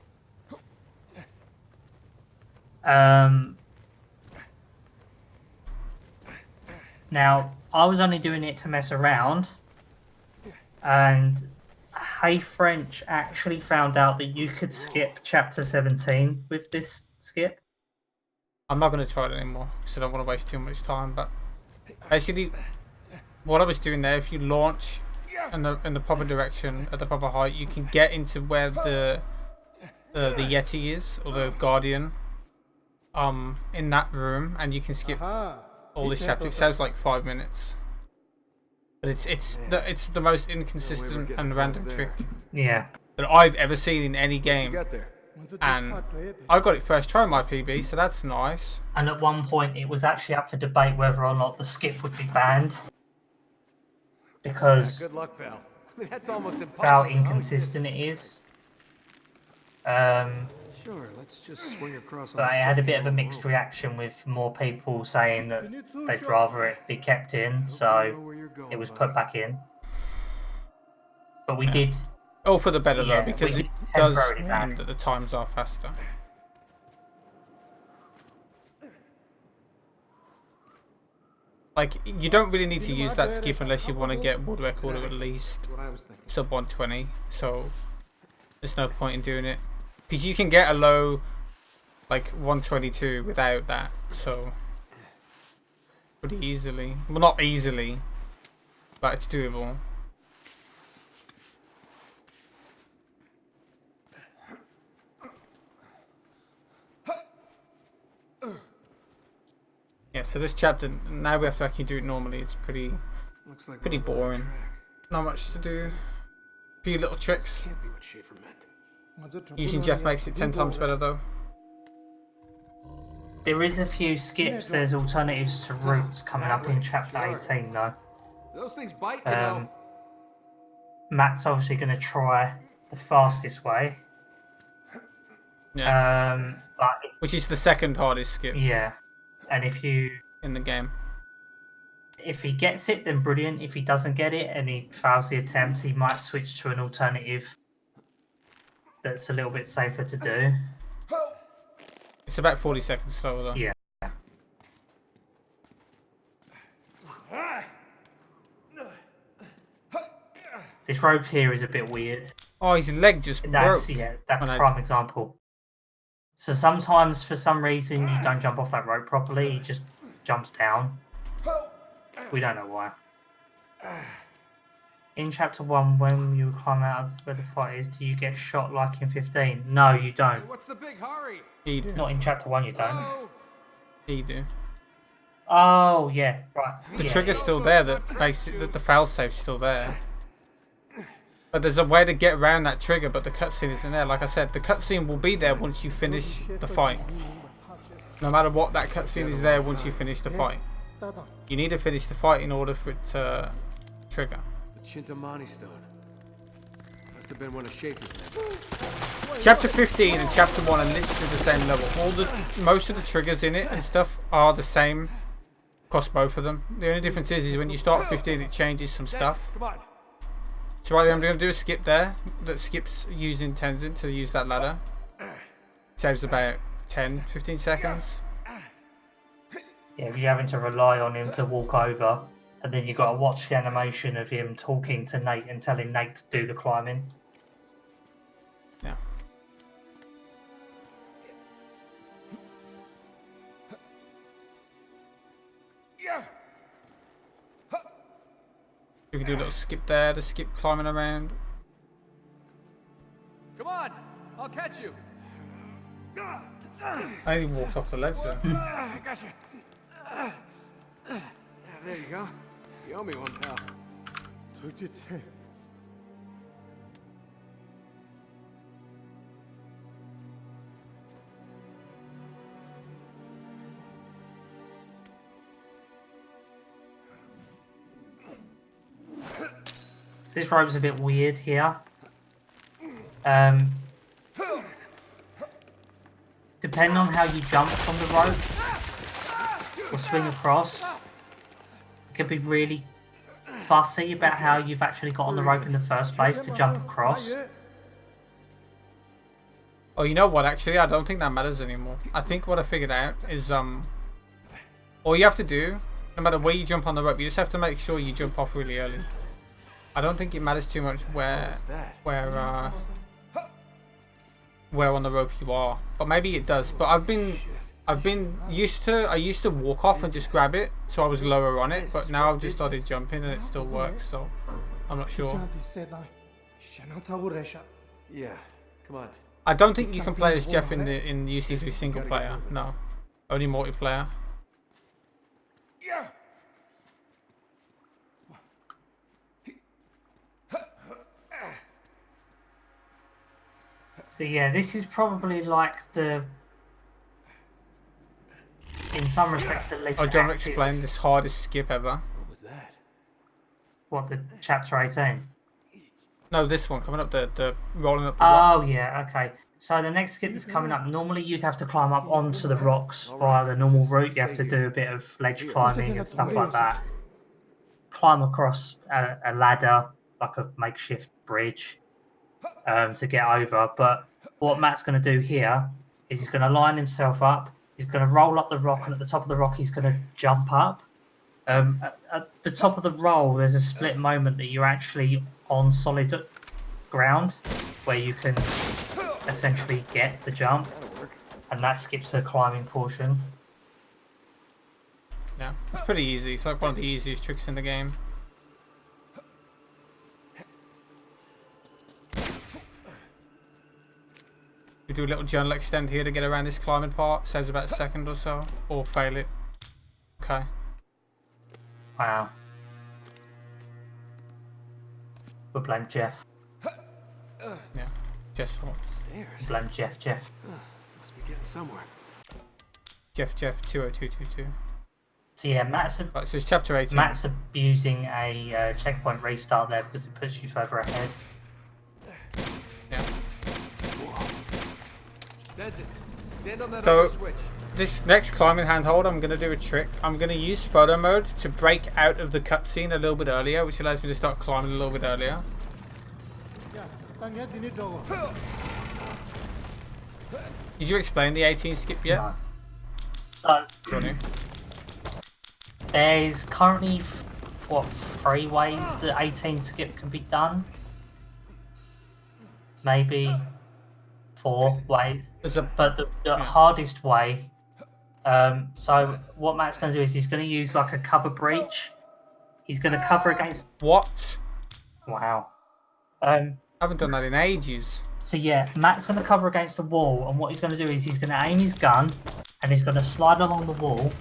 Now, I was only doing it to mess around, and Hey French actually found out that you could skip chapter 17 with this skip. I'm not going to try it anymore because I don't want to waste too much time, but basically what I was doing there, if you launch in the proper direction at the proper height, you can get into where the Yeti is, or the Guardian, in that room, and you can skip all this chapter. It says like 5 minutes, but it's the most inconsistent and random trick Yeah. that I've ever seen in any game, and I got it first try on my PB, so that's nice. And at one point, it was actually up for debate whether or not the skip would be banned, because Good luck, pal. I mean, that's almost of how impossible. inconsistent it is. Sure, let's just swing across. But I had a bit of a mixed reaction with more people saying that they'd rather it be kept in, so it was put back in. But we did. All for the better Yeah, though, because we it did does temporarily mean ban. that the times are faster. Like, you don't really need to use that skip unless you want to get world record of at least What I was thinking. sub 120, so there's no point in doing it. Because you can get a low, like 122 without that, so pretty easily. Well, not easily, but it's doable. Yeah, so this chapter, now we have to actually do it normally. It's pretty Looks like pretty we're on the right boring. track. Not much to do. A few little tricks. Can't be what Schaefer meant. Using Jeff makes it 10 times better though. There is a few skips. There's alternatives to routes coming up in chapter 18, though. Those things bite, you know. Matt's obviously going to try the fastest way. Yeah. But Which is the second hardest skip yeah, and if he in the game. gets it, then brilliant. If he doesn't get it and he fails the attempts, he might switch to an alternative that's a little bit safer to do. It's about 40 seconds slower though. Yeah. This rope here is a bit weird. Oh, his leg just That's broke. that's a prime example. So sometimes, for some reason, you don't jump off that rope properly. He just jumps down. We don't know why. In chapter 1, when you climb out of where the fight is, do you get shot like in 15? No, you don't. What's the big hurry? He do. Not in chapter 1, you don't. Oh, He do. Oh, yeah, right. The Yeah. trigger's still there, that the failsafe's still there. But there's a way to get around that trigger, but the cutscene isn't there. Like I said, the cutscene will be there once you finish the fight. No matter what, that cutscene is there once you finish the fight. You need to finish the fight in order for it to trigger. the Chintamani stone. Must have been one of Schaefer's men. Chapter 15 and chapter 1 are literally the same level. Most of the triggers in it and stuff are the same across both of them. The only difference is when you start 15 it changes some stuff. Come on. So right, I'm going to do a skip there that skips using Tenzin to use that ladder. Saves about 10-15 seconds. Yeah, because you're having to rely on him to walk over, and then you've got to watch the animation of him talking to Nate and telling Nate to do the climbing. Yeah. We can do a little skip there, the skip climbing around. Come on. I'll catch you. I only walked off the ledge there. I got you. There you go. You owe me one, pal. 도대체 This rope's a bit weird here. depending on how you jump from the rope or swing across, it can be really fussy about how you've actually got on the rope in the first place to jump across. Oh, you know what? Actually, I don't think that matters anymore. I think what I figured out is all you have to do, no matter where you jump on the rope, you just have to make sure you jump off really early. I don't think it matters too much where on the rope you are, but maybe it does. But I used to walk off and just grab it, so I was lower on it. But now I've just started jumping and it still works, so I'm not sure. Yeah, come on. I don't think you can play as Jeff in UC3 single player. No, only multiplayer. So yeah, this is probably like in some respects, the least Oh, do you want to active- explain this hardest skip ever? What was that? What, the chapter 18? No, this one coming up the rolling up the rock. Oh yeah, okay. So the next skip that's coming up, normally you'd have to climb up onto the rocks via the normal route. You have to do a bit of ledge climbing and stuff like that. Climb across a ladder, like a makeshift bridge, to get over. But what Matt's going to do here is he's going to line himself up. He's going to roll up the rock, and at the top of the rock, he's going to jump up. At the top of the roll, there's a split moment that you're actually on solid ground, where you can essentially get the jump, and that skips a climbing portion. Yeah, it's pretty easy. It's like one of the easiest tricks in the game. We do a little journal extend here to get around this climbing part. Saves about a second or so, or fail it. Okay. Wow. We'll blame Jeff. Yeah, Jeff's fault. Stairs. Blame Jeff. Must be getting somewhere. Jeff 20222. So yeah, Matt's Right, so it's chapter 18. Matt's abusing a checkpoint restart there because it puts you further ahead. Yeah. Sensei, stand on that So- other switch. This next climbing handhold, I'm going to do a trick. I'm going to use photo mode to break out of the cutscene a little bit earlier, which allows me to start climbing a little bit earlier. Did you explain the 18 skip yet? No. So Johnny? there's currently 3 ways that 18 skip can be done. Maybe 4 ways. There's a But the hardest way. So what Matt's going to do is he's going to use like a cover breach. He's going to cover against. what? Wow. I haven't done that in ages. So yeah, Matt's going to cover against the wall, and what he's going to do is he's going to aim his gun, and he's going to slide along the wall,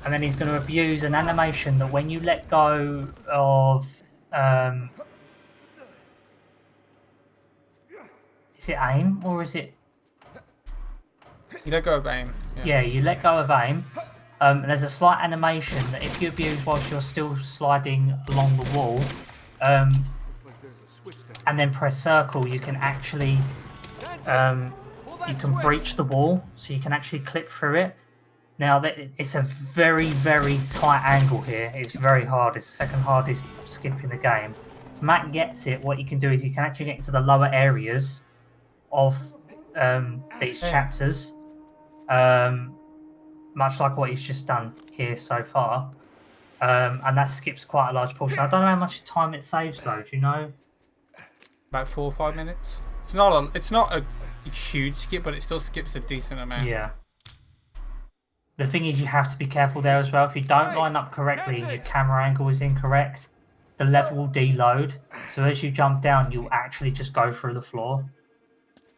and then he's going to abuse an animation that when you let go of, is it aim or is it? You let go of aim. Yeah, you let go of aim. And there's a slight animation that if you abuse whilst you're still sliding along the wall, Looks like there's a switch down. and then press circle, you can actually you can breach the wall, so you can actually clip through it. Now it's a very, very tight angle here. It's very hard. It's the second hardest skip in the game. If Matt gets it, what you can do is you can actually get into the lower areas of these chapters, much like what he's just done here so far. And that skips quite a large portion. I don't know how much time it saves though. Do you know? About 4 or 5 minutes. It's not a huge skip, but it still skips a decent amount. Yeah. The thing is, you have to be careful there as well. If you don't line up correctly and your camera angle is incorrect, the level will deload. So as you jump down, you'll actually just go through the floor,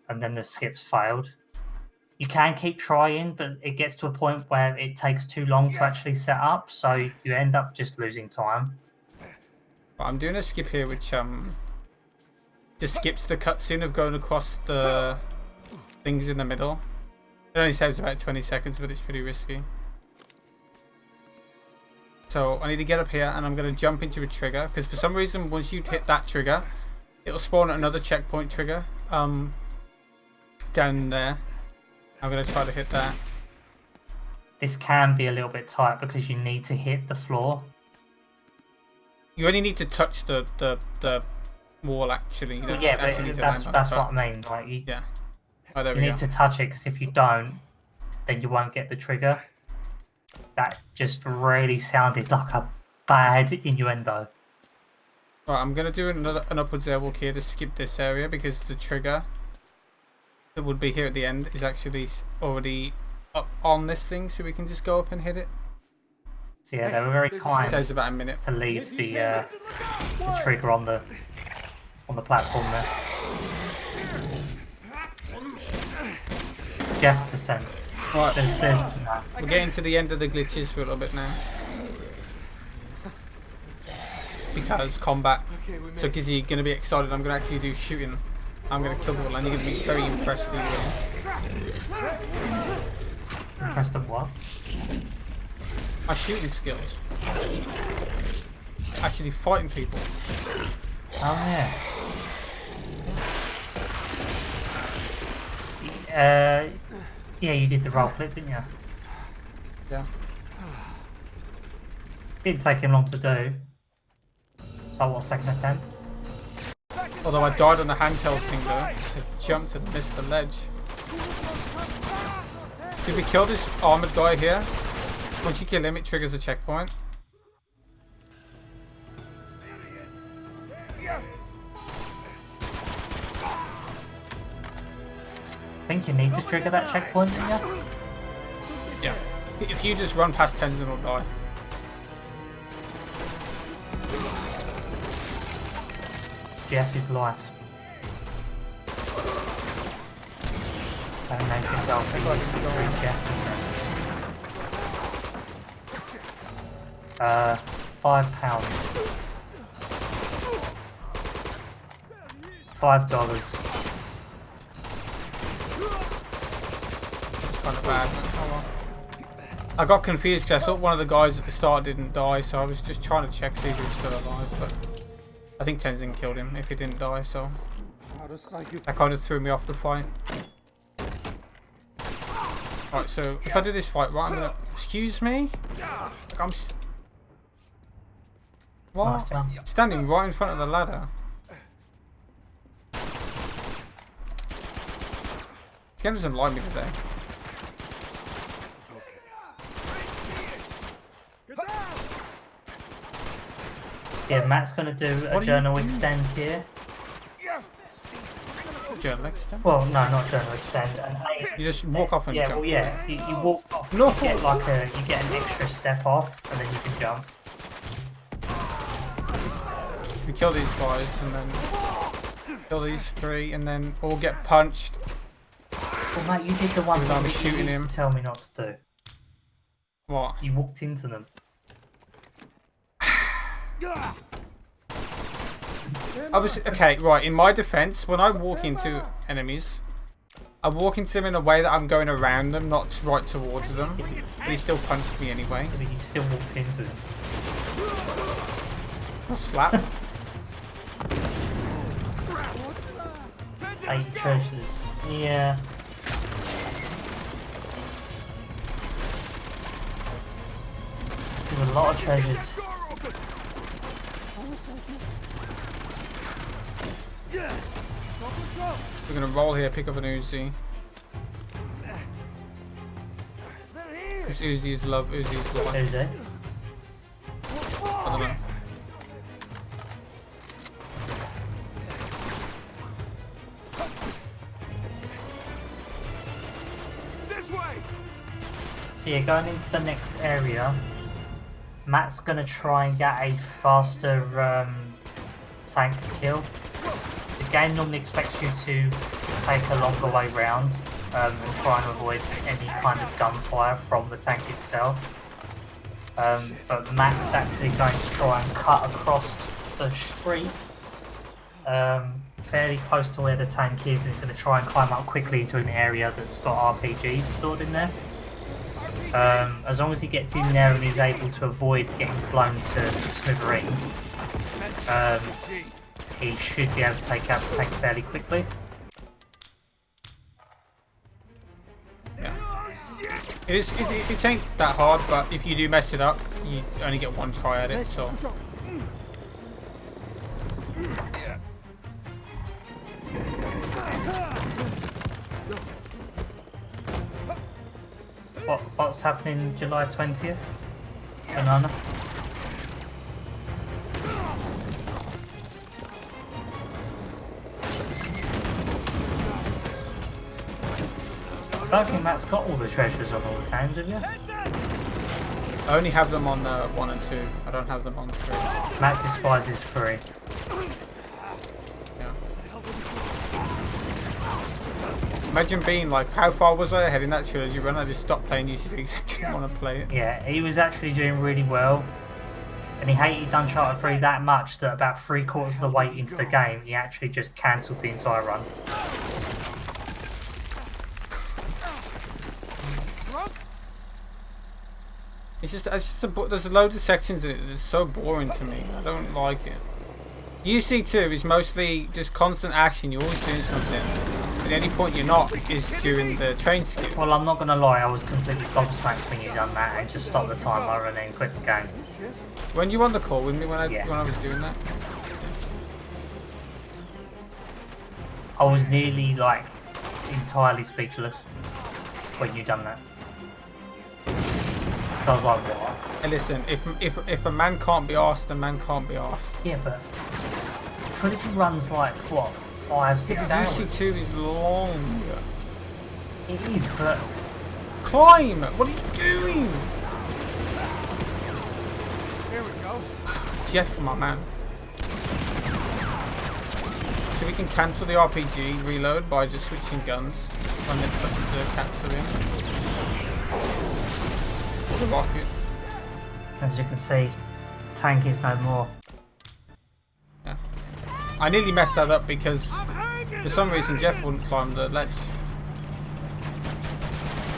and then the skip's failed. You can keep trying, but it gets to a point where it takes too long to actually set up, so you end up just losing time. But I'm doing a skip here, which just skips the cutscene of going across the things in the middle. It only saves about 20 seconds, but it's pretty risky. So I need to get up here, and I'm going to jump into a trigger, because for some reason, once you hit that trigger, it'll spawn another checkpoint trigger down there. I'm gonna try to hit that. This can be a little bit tight because you need to hit the floor. You only need to touch the wall actually. You don't Yeah, actually need but to that's land on top. what I mean. Like you, Yeah. Oh, there you we need go. to touch it because if you don't, then you won't get the trigger. That just really sounded like a bad innuendo. Right, I'm gonna do an upwards airwalk here to skip this area because the trigger that would be here at the end is actually already up on this thing, so we can just go up and hit it. So yeah, they were very kind It takes about a minute. to leave the trigger on the platform there. Jefferson. Right, No. we're getting to the end of the glitches for a little bit now. Because combat. So because you're going to be excited, I'm going to actually do shooting. I'm going to kill people and you're going to be very impressed that you win. Impressed of what? My shooting skills. Actually fighting people. Oh yeah. Yeah, you did the roll clip, didn't you? Yeah. Didn't take him long to do. So what, second attempt? Although I died on the handheld thing though. Just jumped and missed the ledge. Did we kill this armored guy here? Once you kill him, it triggers a checkpoint. I think you need to trigger that checkpoint, don't you? Yeah. If you just run past Tenzin will die. Jeff is life. Don't make it go for Jefferson. £5. $5. It's kind of bad. Oh well. I got confused because I thought one of the guys at the start didn't die, so I was just trying to check see if he was still alive, but I think Tenzin killed him if he didn't die, so that kind of threw me off the fight. Right, so if I do this fight right, I'm gonna... Excuse me? Like I'm... What? Standing right in front of the ladder. This game doesn't like me today. Yeah, Matt's going to do a journal extend here. Journal extend? Well, no, not journal extend. You just walk off and yeah, jump. well, yeah, you walk off. No. You get like you get an extra step off, and then you can jump. We kill these guys and then kill these three and then all get punched. Well, mate, you did the one thing I'm that you shooting used him. to tell me not to do. What? You walked into them. I was okay, right, in my defense, when I walk into enemies, I walk into them in a way that I'm going around them, not right towards them. But he still punched me anyway. But you still walked into them. I'll slap. 8 treasures. Yeah. There's a lot of treasures. We're gonna roll here, pick up an Uzi. This Uzi's love, Uzi's life. Who's it? I don't know. This way. So yeah, going into the next area, Matt's going to try and get a faster tank kill. The game normally expects you to take a longer way round and try and avoid any kind of gunfire from the tank itself. But Matt's actually going to try and cut across the street fairly close to where the tank is, and he's going to try and climb up quickly into an area that's got RPGs stored in there. As long as he gets in there and is able to avoid getting blown to smithereens, he should be able to take out the tank fairly quickly. It ain't that hard, but if you do mess it up, you only get one try at it. So. What's happening July 20th? Banana. I don't think Matt's got all the treasures on all the games, have you? I only have them on 1 and 2. I don't have them on 3. Matt despises 3. Yeah. Imagine being like, how far was I ahead in that trilogy run? I just stopped playing UCB because I didn't want to play it. Yeah, he was actually doing really well. And he hated Uncharted 3 that much that about 3/4 of the way into the game, he actually just cancelled the entire run. It's just there's a load of sections in it that are so boring to me. I don't like it. UC2 is mostly just constant action. You're always doing something. At any point you're not is during the train skip. Well, I'm not going to lie, I was completely gobsmacked when you done that and just stopped the timer and then quit the game. When you on the call with me when I was doing that? I was nearly like entirely speechless when you done that. So I was like, what? Hey, listen, if a man can't be asked, a man can't be asked. Yeah, but trilogy runs like what, 5-6 hours? UC2 is long. It is, but climb! What are you doing? Here we go. Jeff, my man. So we can cancel the RPG reload by just switching guns when it puts the capsule in. The rocket. as you can see, tank is no more. Yeah. I nearly messed that up because for some reason Jeff wouldn't climb the ledge.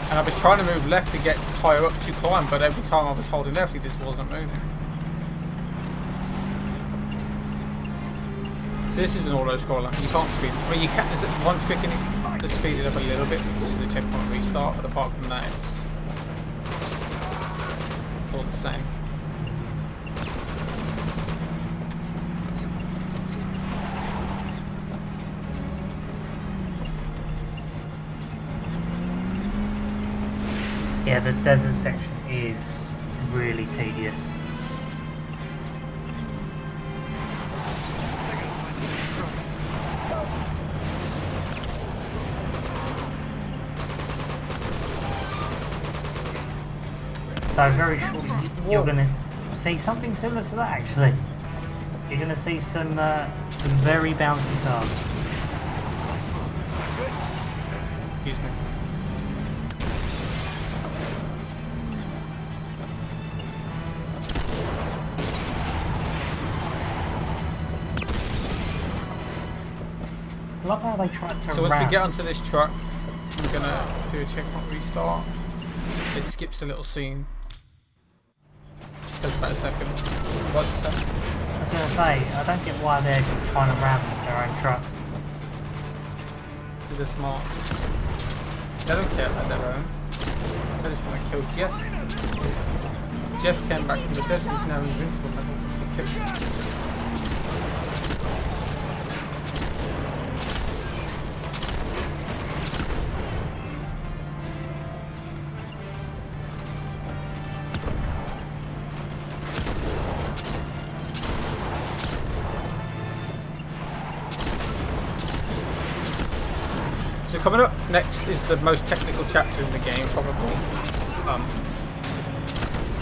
And I was trying to move left to get higher up to climb, but every time I was holding left, he just wasn't moving. So this is an auto-scroller. You can't speed. I mean, you can. There's one trick in it to speed it up a little bit, which is a checkpoint restart. But apart from that, it's all the same. Yeah, the desert section is really tedious. So very shortly, you're going to see something similar to that actually. You're going to see some very bouncy cars. Excuse me. I love how they tried to So ram. once we get onto this truck, I'm gonna do a checkpoint restart. It skips the little scene. Just takes about a second. What a second. I was going to say, I don't get why they're just trying to ram their own trucks. Because they're smart. They don't care about their own. They just want to kill Jeff. Jeff came back from the dead and he's now invincible. That wants to kill him. So coming up next is the most technical chapter in the game, probably.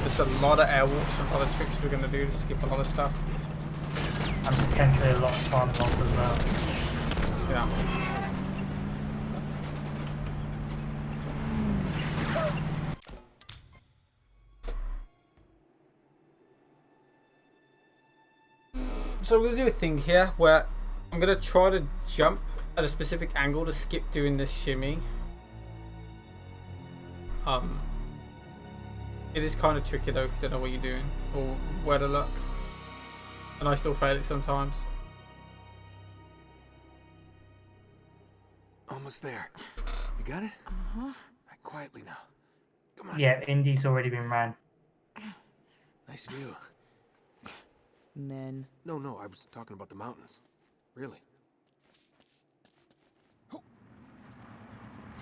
There's a lot of airwalks and a lot of tricks we're going to do to skip a lot of stuff. And potentially a lot of time loss as well. Yeah. So we're going to do a thing here where I'm going to try to jump at a specific angle to skip doing this shimmy. It is kind of tricky though if you don't know what you're doing or where to look. And I still fail it sometimes. Almost there. You got it? Uh-huh. Right, quietly now. Go Yeah, Indy's already been ran. Nice view. Men. No, I was talking about the mountains. Really. So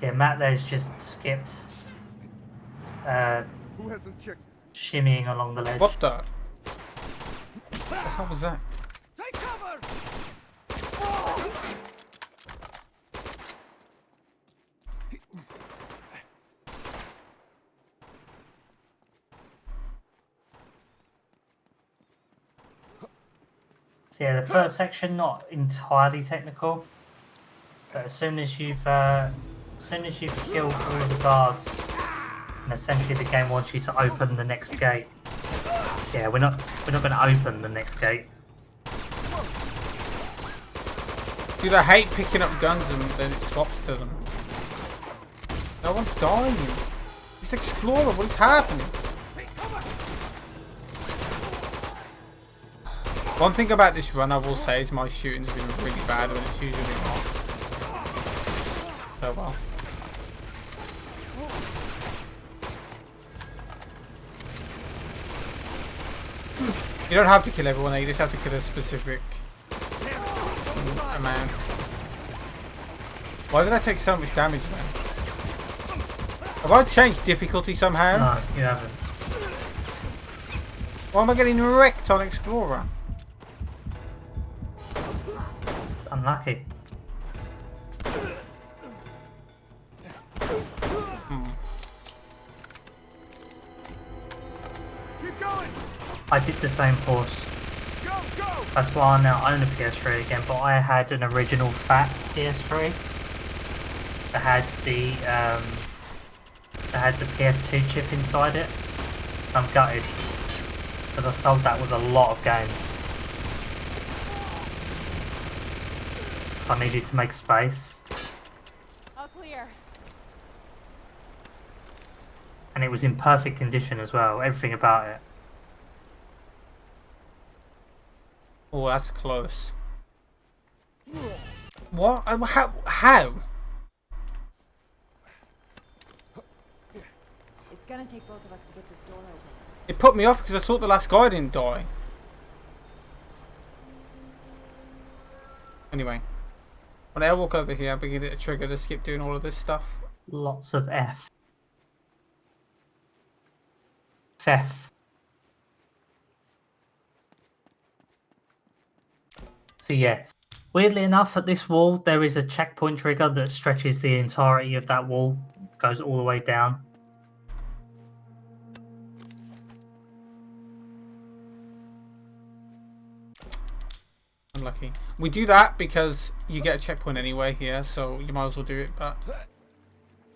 yeah, Matt there's just skipped Who hasn't checked? shimmying along the ledge. What the? What the hell was that? Take cover! So yeah, the first section not entirely technical, but as soon as you've killed all of the guards, and essentially the game wants you to open the next gate. Yeah, we're not going to open the next gate. Dude, I hate picking up guns and then it swaps to them. No one's dying. This explorer, what is happening? One thing about this run I will say is my shooting's been really bad when it's usually not. Oh well. You don't have to kill everyone, you just have to kill a specific amount. Why did I take so much damage then? Have I changed difficulty somehow? No, you haven't. Why am I getting wrecked on Explorer? Unlucky. Keep going! I did the same course. Go, go! That's why I now own a PS3 again, but I had an original fat PS3 that had the PS2 chip inside it. I'm gutted because I sold that with a lot of games. So I needed to make space, All clear. and it was in perfect condition as well. Everything about it. Oh, that's close. What? How? It's gonna take both of us to get this door open. It put me off because I thought the last guy didn't die. Anyway. When I walk over here, I begin to trigger to skip doing all of this stuff. Lots of F. F. So yeah, weirdly enough, at this wall there is a checkpoint trigger that stretches the entirety of that wall, goes all the way down. Unlucky. We do that because you get a checkpoint anyway here, so you might as well do it, but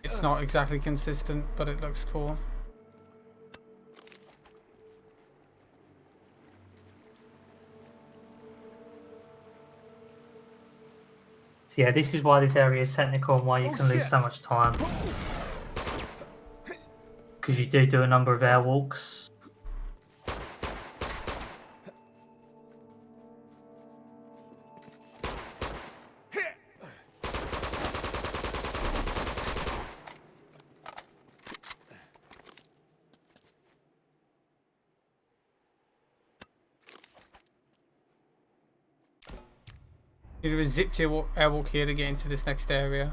it's not exactly consistent, but it looks cool. So yeah, this is why this area is technical and why you can lose so much time. Because you do a number of airwalks. You do a zip to airwalk here to get into this next area.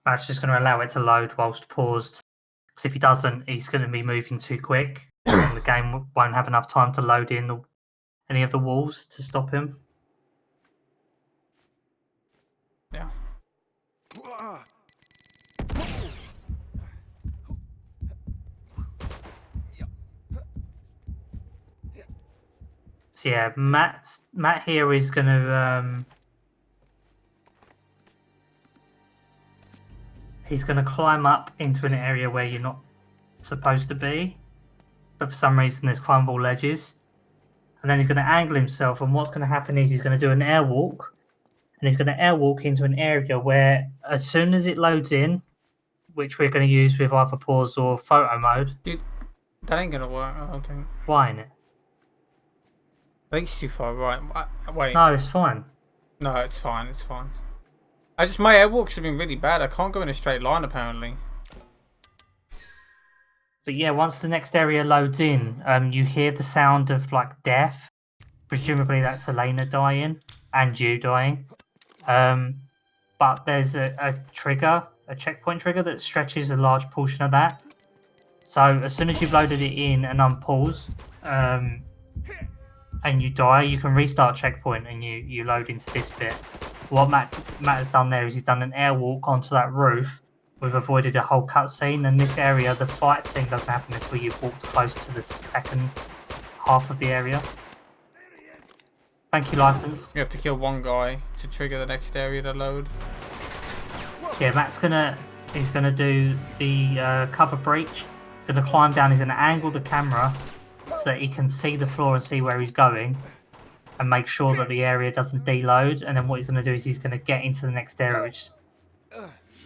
That's just going to allow it to load whilst paused. Because if he doesn't, he's going to be moving too quick. And the game won't have enough time to load in any of the walls to stop him. Yeah. So yeah, Matt here is going to he's going to climb up into an area where you're not supposed to be, but for some reason there's climbable ledges, and then he's going to angle himself, and what's going to happen is he's going to do an airwalk, and he's going to airwalk into an area where as soon as it loads in, which we're going to use with either pause or photo mode. Dude, that ain't gonna work, I don't think. Why in it? I think it's too far right. Wait. No, it's fine. No, it's fine, it's fine. My airwalks have been really bad. I can't go in a straight line apparently. But yeah, once the next area loads in, you hear the sound of like death. Presumably that's Elena dying and you dying. But there's a trigger, a checkpoint trigger that stretches a large portion of that. So as soon as you've loaded it in and unpause, and you die, you can restart checkpoint and you load into this bit. What Matt has done there is he's done an airwalk onto that roof. We've avoided a whole cutscene, and this area, the fight scene doesn't happen until you've walked close to the second half of the area. Thank you, License. You have to kill one guy to trigger the next area to load. Yeah, he's gonna do the cover breach. Gonna climb down. He's gonna angle the camera so that he can see the floor and see where he's going, and make sure that the area doesn't deload. And then what he's gonna do is he's gonna get into the next area, which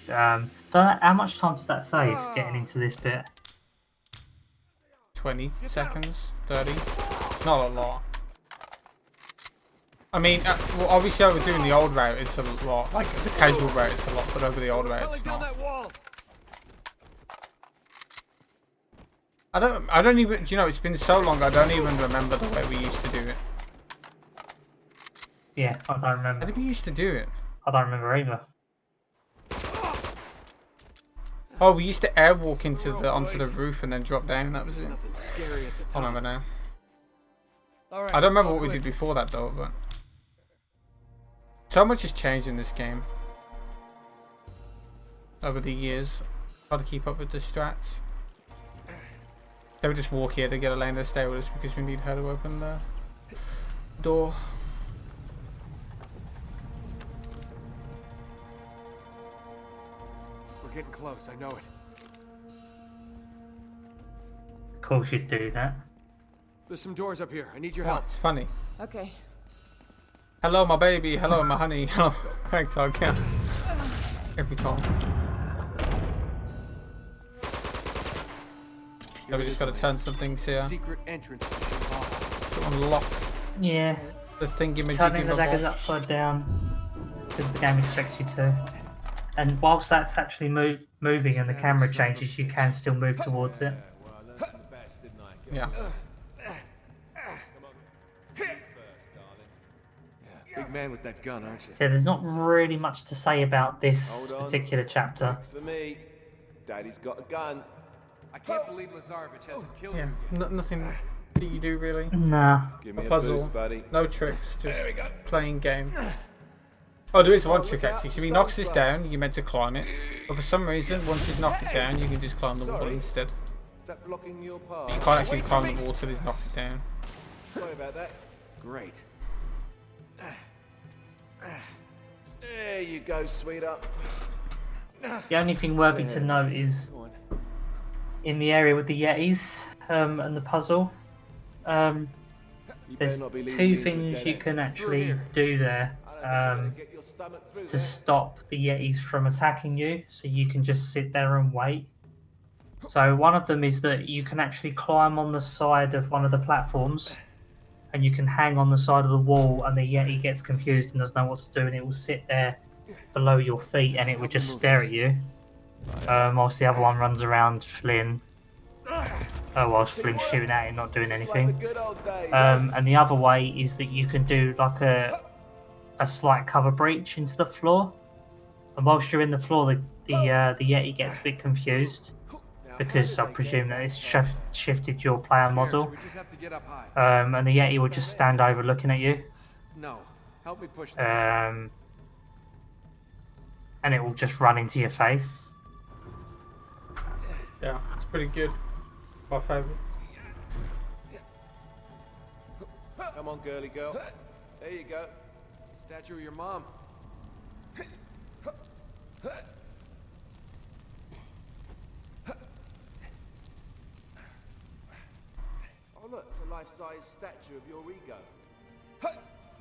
don't know how much time does that save getting into this bit. 20 seconds, 30. Not a lot. I mean, well, obviously over doing the old route, it's a lot. Like the casual route, it's a lot, but over the old route, it's not. I don't even. Do you know? It's been so long. I don't even remember the way we used to do it. Yeah, I don't remember. How did we used to do it? I don't remember either. Oh, we used to airwalk onto the roof and then drop down. That was it. I remember now. I don't remember what we did before that though, but so much has changed in this game over the years. Hard to keep up with the strats. They would just walk here to get Elena to stay with us because we need her to open the door. We're getting close, I know it. Of course you'd do that. There's some doors up here. I need your Oh, help. it's funny. Okay. Hello, my baby. Hello, my honey. Hello, ragtag. Yeah. Every time. So we just got to turn some things here. Secret entrance. To unlock Yeah, the thingy-majiggy. turning the daggers upside down because the game expects you to. And whilst that's actually moving and the camera changes, you can still move towards it. Yeah. Big man with that gun, aren't you? So there's not really much to say about this Hold on. particular chapter. For me, Daddy's got a gun. I can't believe Lazarevich hasn't killed Yeah. you yet. Nothing that you do really. Nah. Give A me puzzle. boost, buddy. No tricks. Just playing game. Oh, there is one trick actually. So if he knocks this down, you're meant to climb it. But for some reason, once he's knocked it down, you can just climb the wall instead. Is that blocking your path? But you can't actually climb the wall till he's knocked it down. Sorry about that. Great. There you go, sweetheart. The only thing worthy to note is Go on. in the area with the Yetis and the puzzle, You there's better not be leading me two into a things dead you end. can Through actually here. do there Get your stomach through to there. stop the Yetis from attacking you, so you can just sit there and wait. So one of them is that you can actually climb on the side of one of the platforms, and you can hang on the side of the wall, and the Yeti gets confused and doesn't know what to do, and it will sit there below your feet, and it would just stare at you. Whilst the other one runs around Flynn, whilst Flynn's shooting at it, not doing Like the anything. good old days. And the other way is that you can do like a slight cover breach into the floor, and whilst you're in the floor, the Yeti gets a bit confused because I presume that it's shifted your player model, We just have to get up high. and the Yeti will just stand over looking at you, No. Help me push this. and it will just run into your face. Yeah, it's pretty good. My favourite. Come on, girly girl. There you go. Statue of your mom. Oh look, it's a life-size statue of your ego.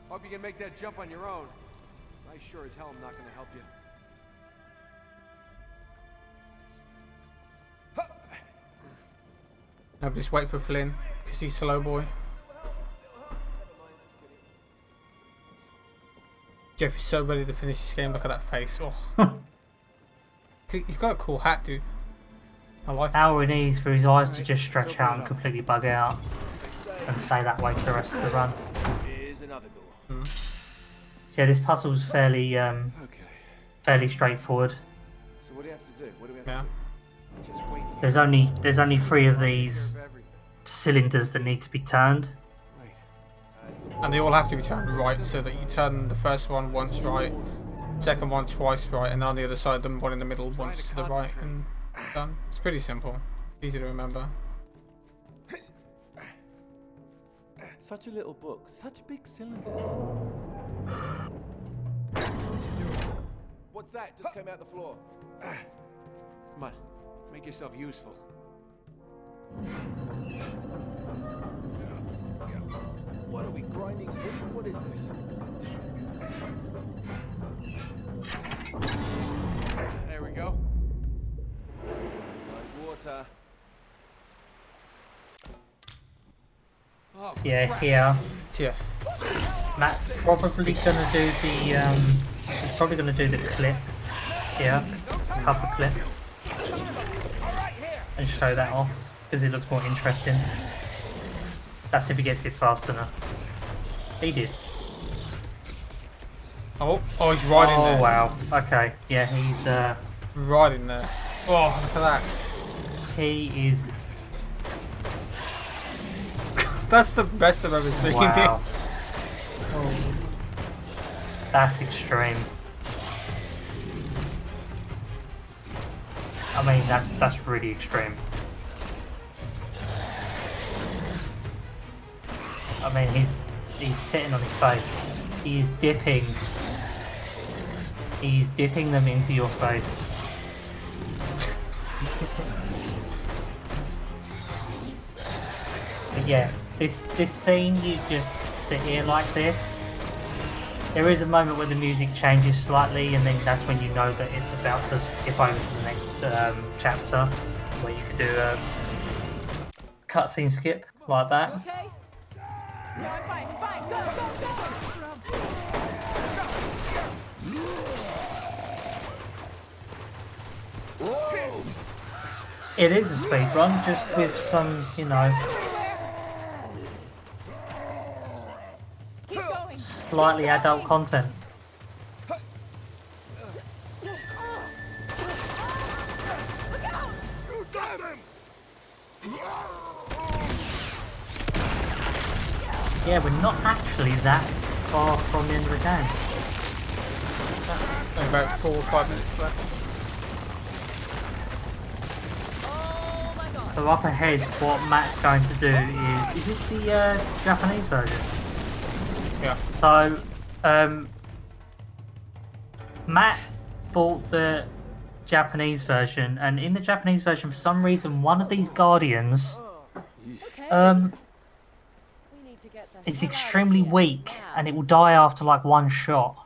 Hope you can make that jump on your own. I sure as hell am not gonna help you. Now just wait for Flynn, because he's slow boy. Jeff is so ready to finish this game. Look at that face. Oh. He's got a cool hat, dude. I like it. All we need is for his eyes to just stretch out and completely bug out and stay that way for the rest of the run. Here's another door. So yeah, this puzzle's fairly Okay. fairly straightforward. So what do you have to do? What do we have Yeah. to do? Just wait here. There's only 3 of these Observe everything. cylinders that need to be turned. Right. And they all have to be turned right, so that you turn the first one once right, second one twice right, and on the other side, the one in the middle once to the right, and done. It's pretty simple, easy to remember. Such a little book, such big cylinders. What's that? Just came out the floor. Come on, make yourself useful. What are we grinding? What is this? There we go. Sounds like water. Oh, So yeah, here Yeah. Matt's probably gonna do the he's probably gonna do the clip here, cover clip, and show that off because it looks more interesting. That's if he gets it fast enough. He did. Oh, he's right in Oh there. wow. Okay. Yeah, he's Right in there. Oh, look at that. he is That's the best I've ever seen. wow. Oh, that's extreme. I mean, that's really extreme. I mean, he's sitting on his face. He's dipping. He's dipping them into your face. But yeah, this scene, you just sit here like this. There is a moment where the music changes slightly, and then that's when you know that it's about to skip over to the next chapter, where you could do a cutscene skip like that. Okay? Yeah, I'm fine, fine. Go, go, go! It is a speed run, just with some, you know, Keep going. slightly adult content. Yeah, we're not actually that far from the end of the game. About 4 or 5 minutes left. Oh my god. So up ahead, what Matt's going to do is this the Japanese version? Yeah. So, Matt bought the Japanese version, and in the Japanese version, for some reason, one of these Guardians Okay. We need to get the is hell out of extremely here weak, now. and it will die after like one shot.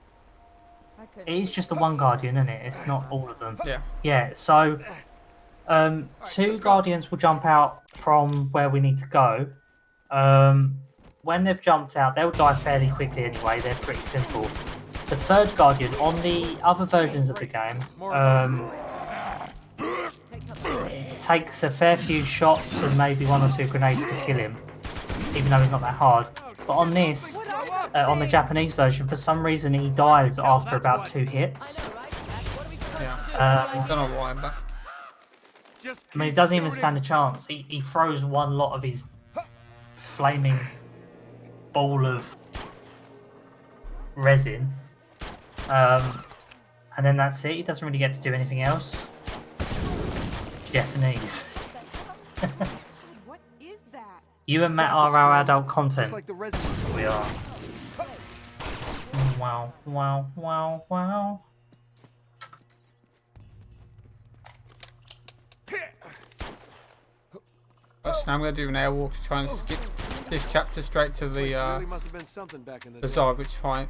I couldn't It is just the one Guardian, isn't it? It's not all of them. Yeah. Yeah, so 2 Guardians will jump out from where we need to go. When they've jumped out, they'll die fairly quickly anyway. They're pretty simple. The 3rd Guardian, on the other versions of the game, it takes a fair few shots and maybe 1 or 2 grenades to kill him, even though he's not that hard. But on this, on the Japanese version, for some reason he dies after about 2 hits. Yeah. I don't know why, but I mean, he doesn't even stand a chance. He throws one lot of his flaming ball of resin, and then that's it. He doesn't really get to do anything else. Japanese. What is that? You and Matt are our adult content. Just like the resin. We are. Wow, wow, wow, wow. so now I'm going to do an airwalk to try and skip this chapter straight to Place the really must have been something back in the day. Zarvich fight.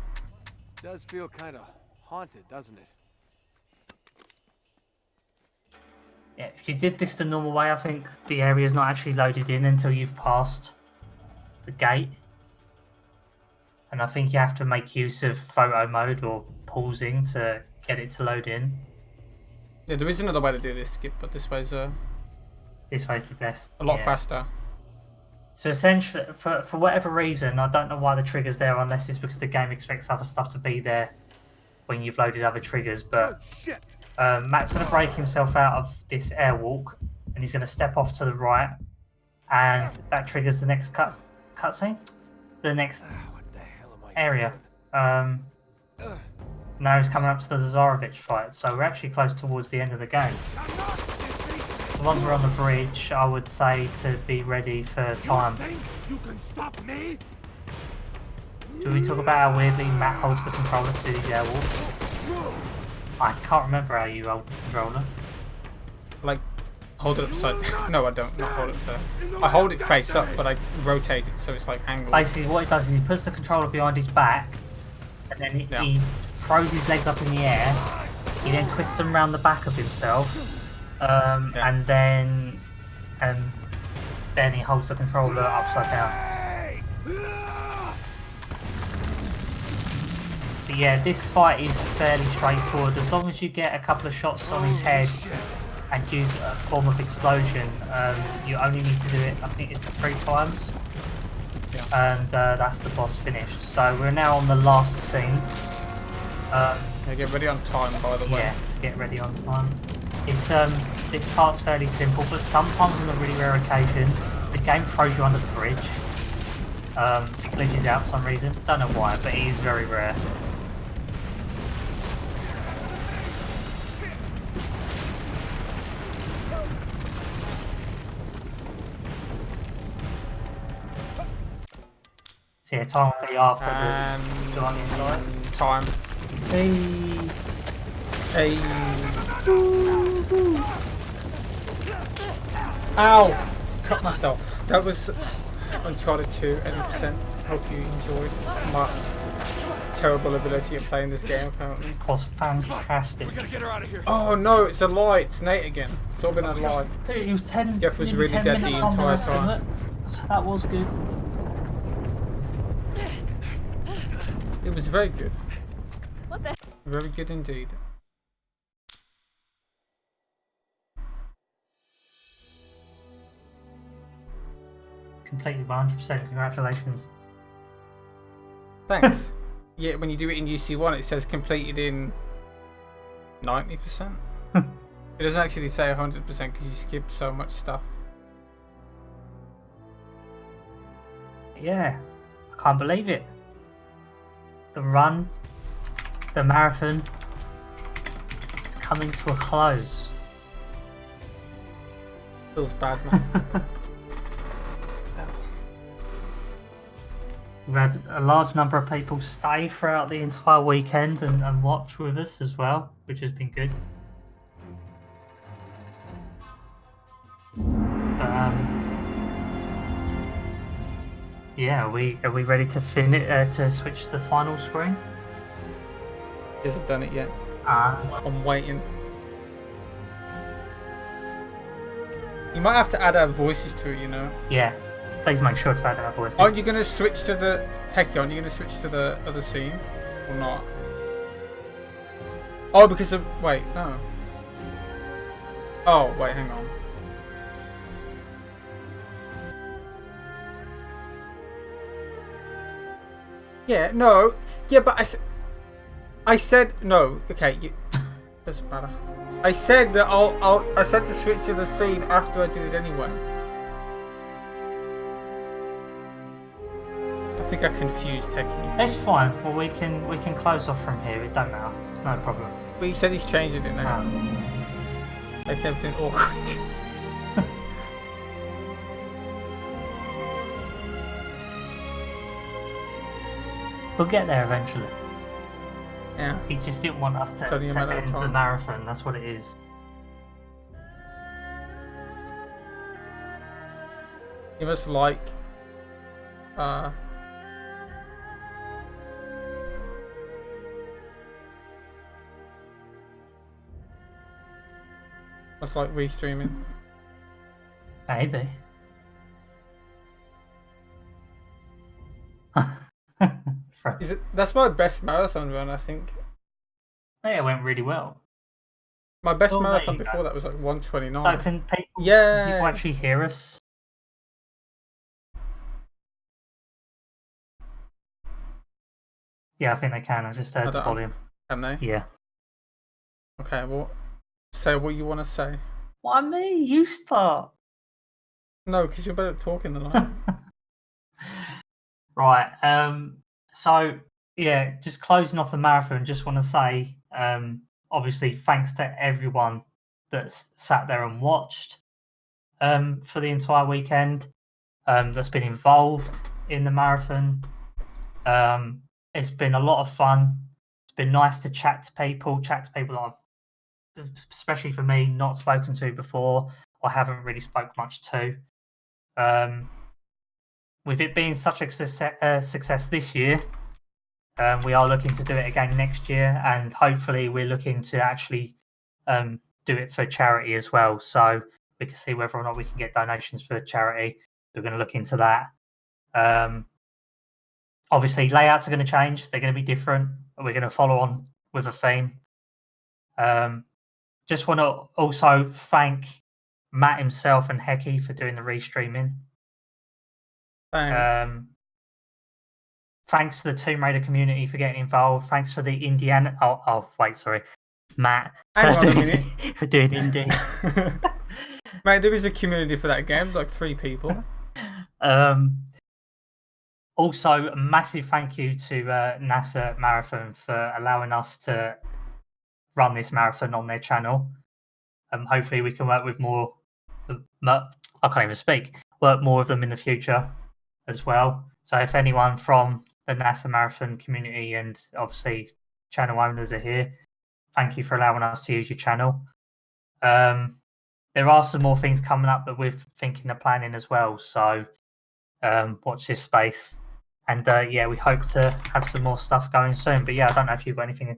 Does feel kind of haunted, doesn't it? Yeah, if you did this the normal way, I think the area's not actually loaded in until you've passed the gate. And I think you have to make use of photo mode or pausing to get it to load in. Yeah, there is another way to do this skip, but this way's This way's the best. A lot Yeah. faster. So essentially, for whatever reason, I don't know why the trigger's there, unless it's because the game expects other stuff to be there when you've loaded other triggers. But Matt's going to break himself out of this airwalk, and he's going to step off to the right, and that triggers the next cutscene, the next area. Now he's coming up to the Lazarevich fight, so we're actually close towards the end of the game. Once we're on the bridge, I would say to be ready for time. You can stop me? Do we talk about how weirdly Matt holds the controller to do these airwalks? I can't remember how you hold the controller. Like, hold it upside. No, I don't. Not hold it upside. I hold it face up, but I rotate it so it's like angled. Basically, what he does is he puts the controller behind his back, and then he throws his legs up in the air. He then twists them around the back of himself, and then he holds the controller upside down. But yeah, this fight is fairly straightforward. As long as you get a couple of shots on his head and use a form of explosion, you only need to do it, I think it's 3 times. And that's the boss finished. So we're now on the last scene. Yeah, get ready on time, by the way. Yeah, to get ready on time. It's this part's fairly simple, but sometimes on a really rare occasion, the game throws you under the bridge. It glitches out for some reason. Don't know why, but it is very rare. So yeah, time will be after the Guardian lights. Time. Hey. Hey. Ow! Cut myself. That was Uncharted 2, 80%. Hope you enjoyed my terrible ability at playing this game, apparently. It was fantastic. We gotta get her out of here. Oh no, it's a lie. It's Nate again. It's all been a lie. Dude, it was 10. Jeff was nearly really 10 dead the minutes on entire this, time. wasn't it? So that was good. It was very good. What the? Very good indeed. Completed 100%. Congratulations. Thanks. Yeah, when you do it in UC1, it says completed in 90%. It doesn't actually say 100% because you skip so much stuff. Yeah, I can't believe it. The run, the marathon, is coming to a close. Feels bad, man. We've had a large number of people stay throughout the entire weekend and watch with us as well, which has been good. But, yeah, are we ready to to switch to the final screen? He hasn't done it yet. I'm waiting. You might have to add our voices to it, you know. Yeah, please make sure to add our voices. Aren't you going to switch to the... Heck, aren't you going to switch to the other scene? Or not? Oh, because of... Wait, no. Oh, wait, hang on. Yeah, no. Yeah, but I said... No, okay, doesn't matter. I said that I said to switch to the scene after I did it anyway. I think I confused Techie. It's fine. Well, we can close off from here. It don't matter. It's no problem. But he said he's changed it, didn't he? Make everything awkward. We'll get there eventually. Yeah. He just didn't want us to Only a matter of end the time. marathon. That's what it is. You must like must like restreaming. Maybe. Is it? That's my best marathon run, I think. Yeah, it went really well. My best Well, there marathon you go. before that was like So 129. can people Yay! actually hear us? Yeah, I think they can. I just heard the volume. Can they? Yeah. Okay, well, say what you want to say. Why me? You start. No, because you're better at talking than I am. Right. So yeah, just closing off the marathon. Just want to say, obviously, thanks to everyone that's sat there and watched for the entire weekend. That's been involved in the marathon. It's been a lot of fun. It's been nice to chat to people that I've, especially for me, not spoken to before or haven't really spoke much to. With it being such a success this year, we are looking to do it again next year, and hopefully we're looking to actually do it for charity as well. So we can see whether or not we can get donations for charity. We're going to look into that. Obviously, layouts are going to change. They're going to be different. We're going to follow on with a theme. Just want to also thank Matt himself and Hecky for doing the restreaming. Thanks. Thanks to the Tomb Raider community for getting involved. Thanks for the Indiana. Oh, wait, sorry, Matt. Hang on a minute. For doing indie. Mate, there is a community for that game. It's like 3 people. Also, a massive thank you to NASA Marathon for allowing us to run this marathon on their channel. Hopefully, we can work with more. I can't even speak. Work more of them in the future as well. So, if anyone from the NASA Marathon community and obviously channel owners are here, thank you for allowing us to use your channel. There are some more things coming up that we're thinking of planning as well. So, watch this space. And yeah, we hope to have some more stuff going soon. But yeah, I don't know if you've got anything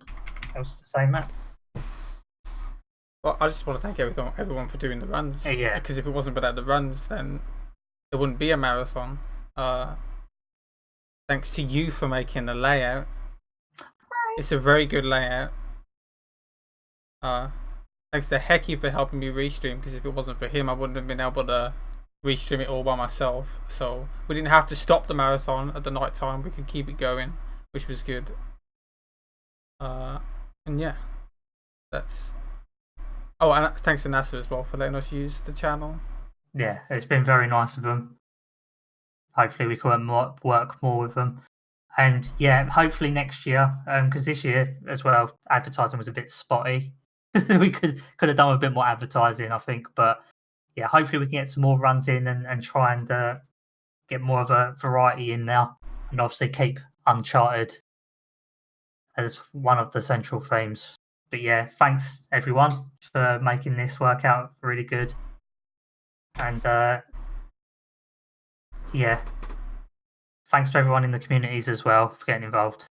else to say, Matt. Well, I just want to thank everyone for doing the runs. Yeah. Because if it wasn't about the runs, then it wouldn't be a marathon. Thanks to you for making the layout. It's a very good layout. Thanks to Hecky for helping me restream, because if it wasn't for him, I wouldn't have been able to restream it all by myself. So we didn't have to stop the marathon at the night time. We could keep it going, which was good. And yeah, that's. Oh, and thanks to NASA as well for letting us use the channel. Yeah, it's been very nice of them. Hopefully we can work more with them. And yeah, hopefully next year, because this year as well, advertising was a bit spotty. We could have done a bit more advertising, I think. But yeah, hopefully we can get some more runs in and try and get more of a variety in now. And obviously keep Uncharted as one of the central themes. But yeah, thanks everyone for making this work out really good. And yeah, thanks to everyone in the communities as well for getting involved.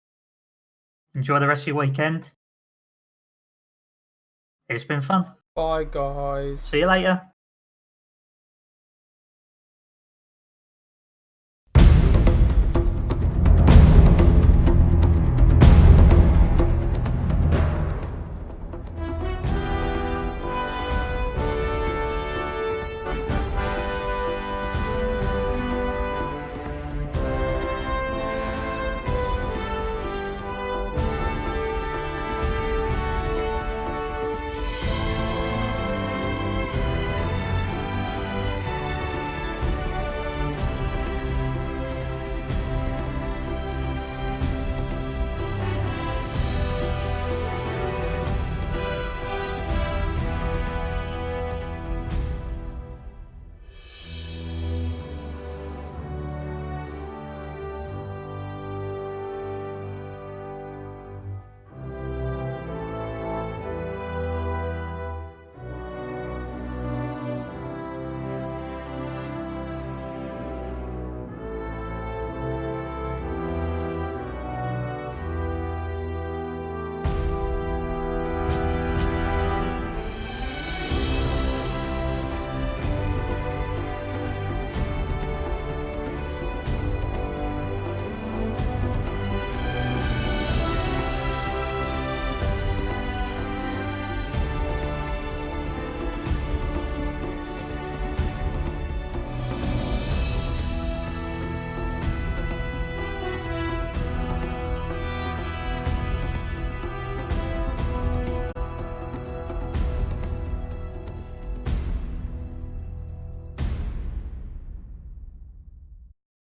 Enjoy the rest of your weekend. It's been fun. Bye, guys. See you later.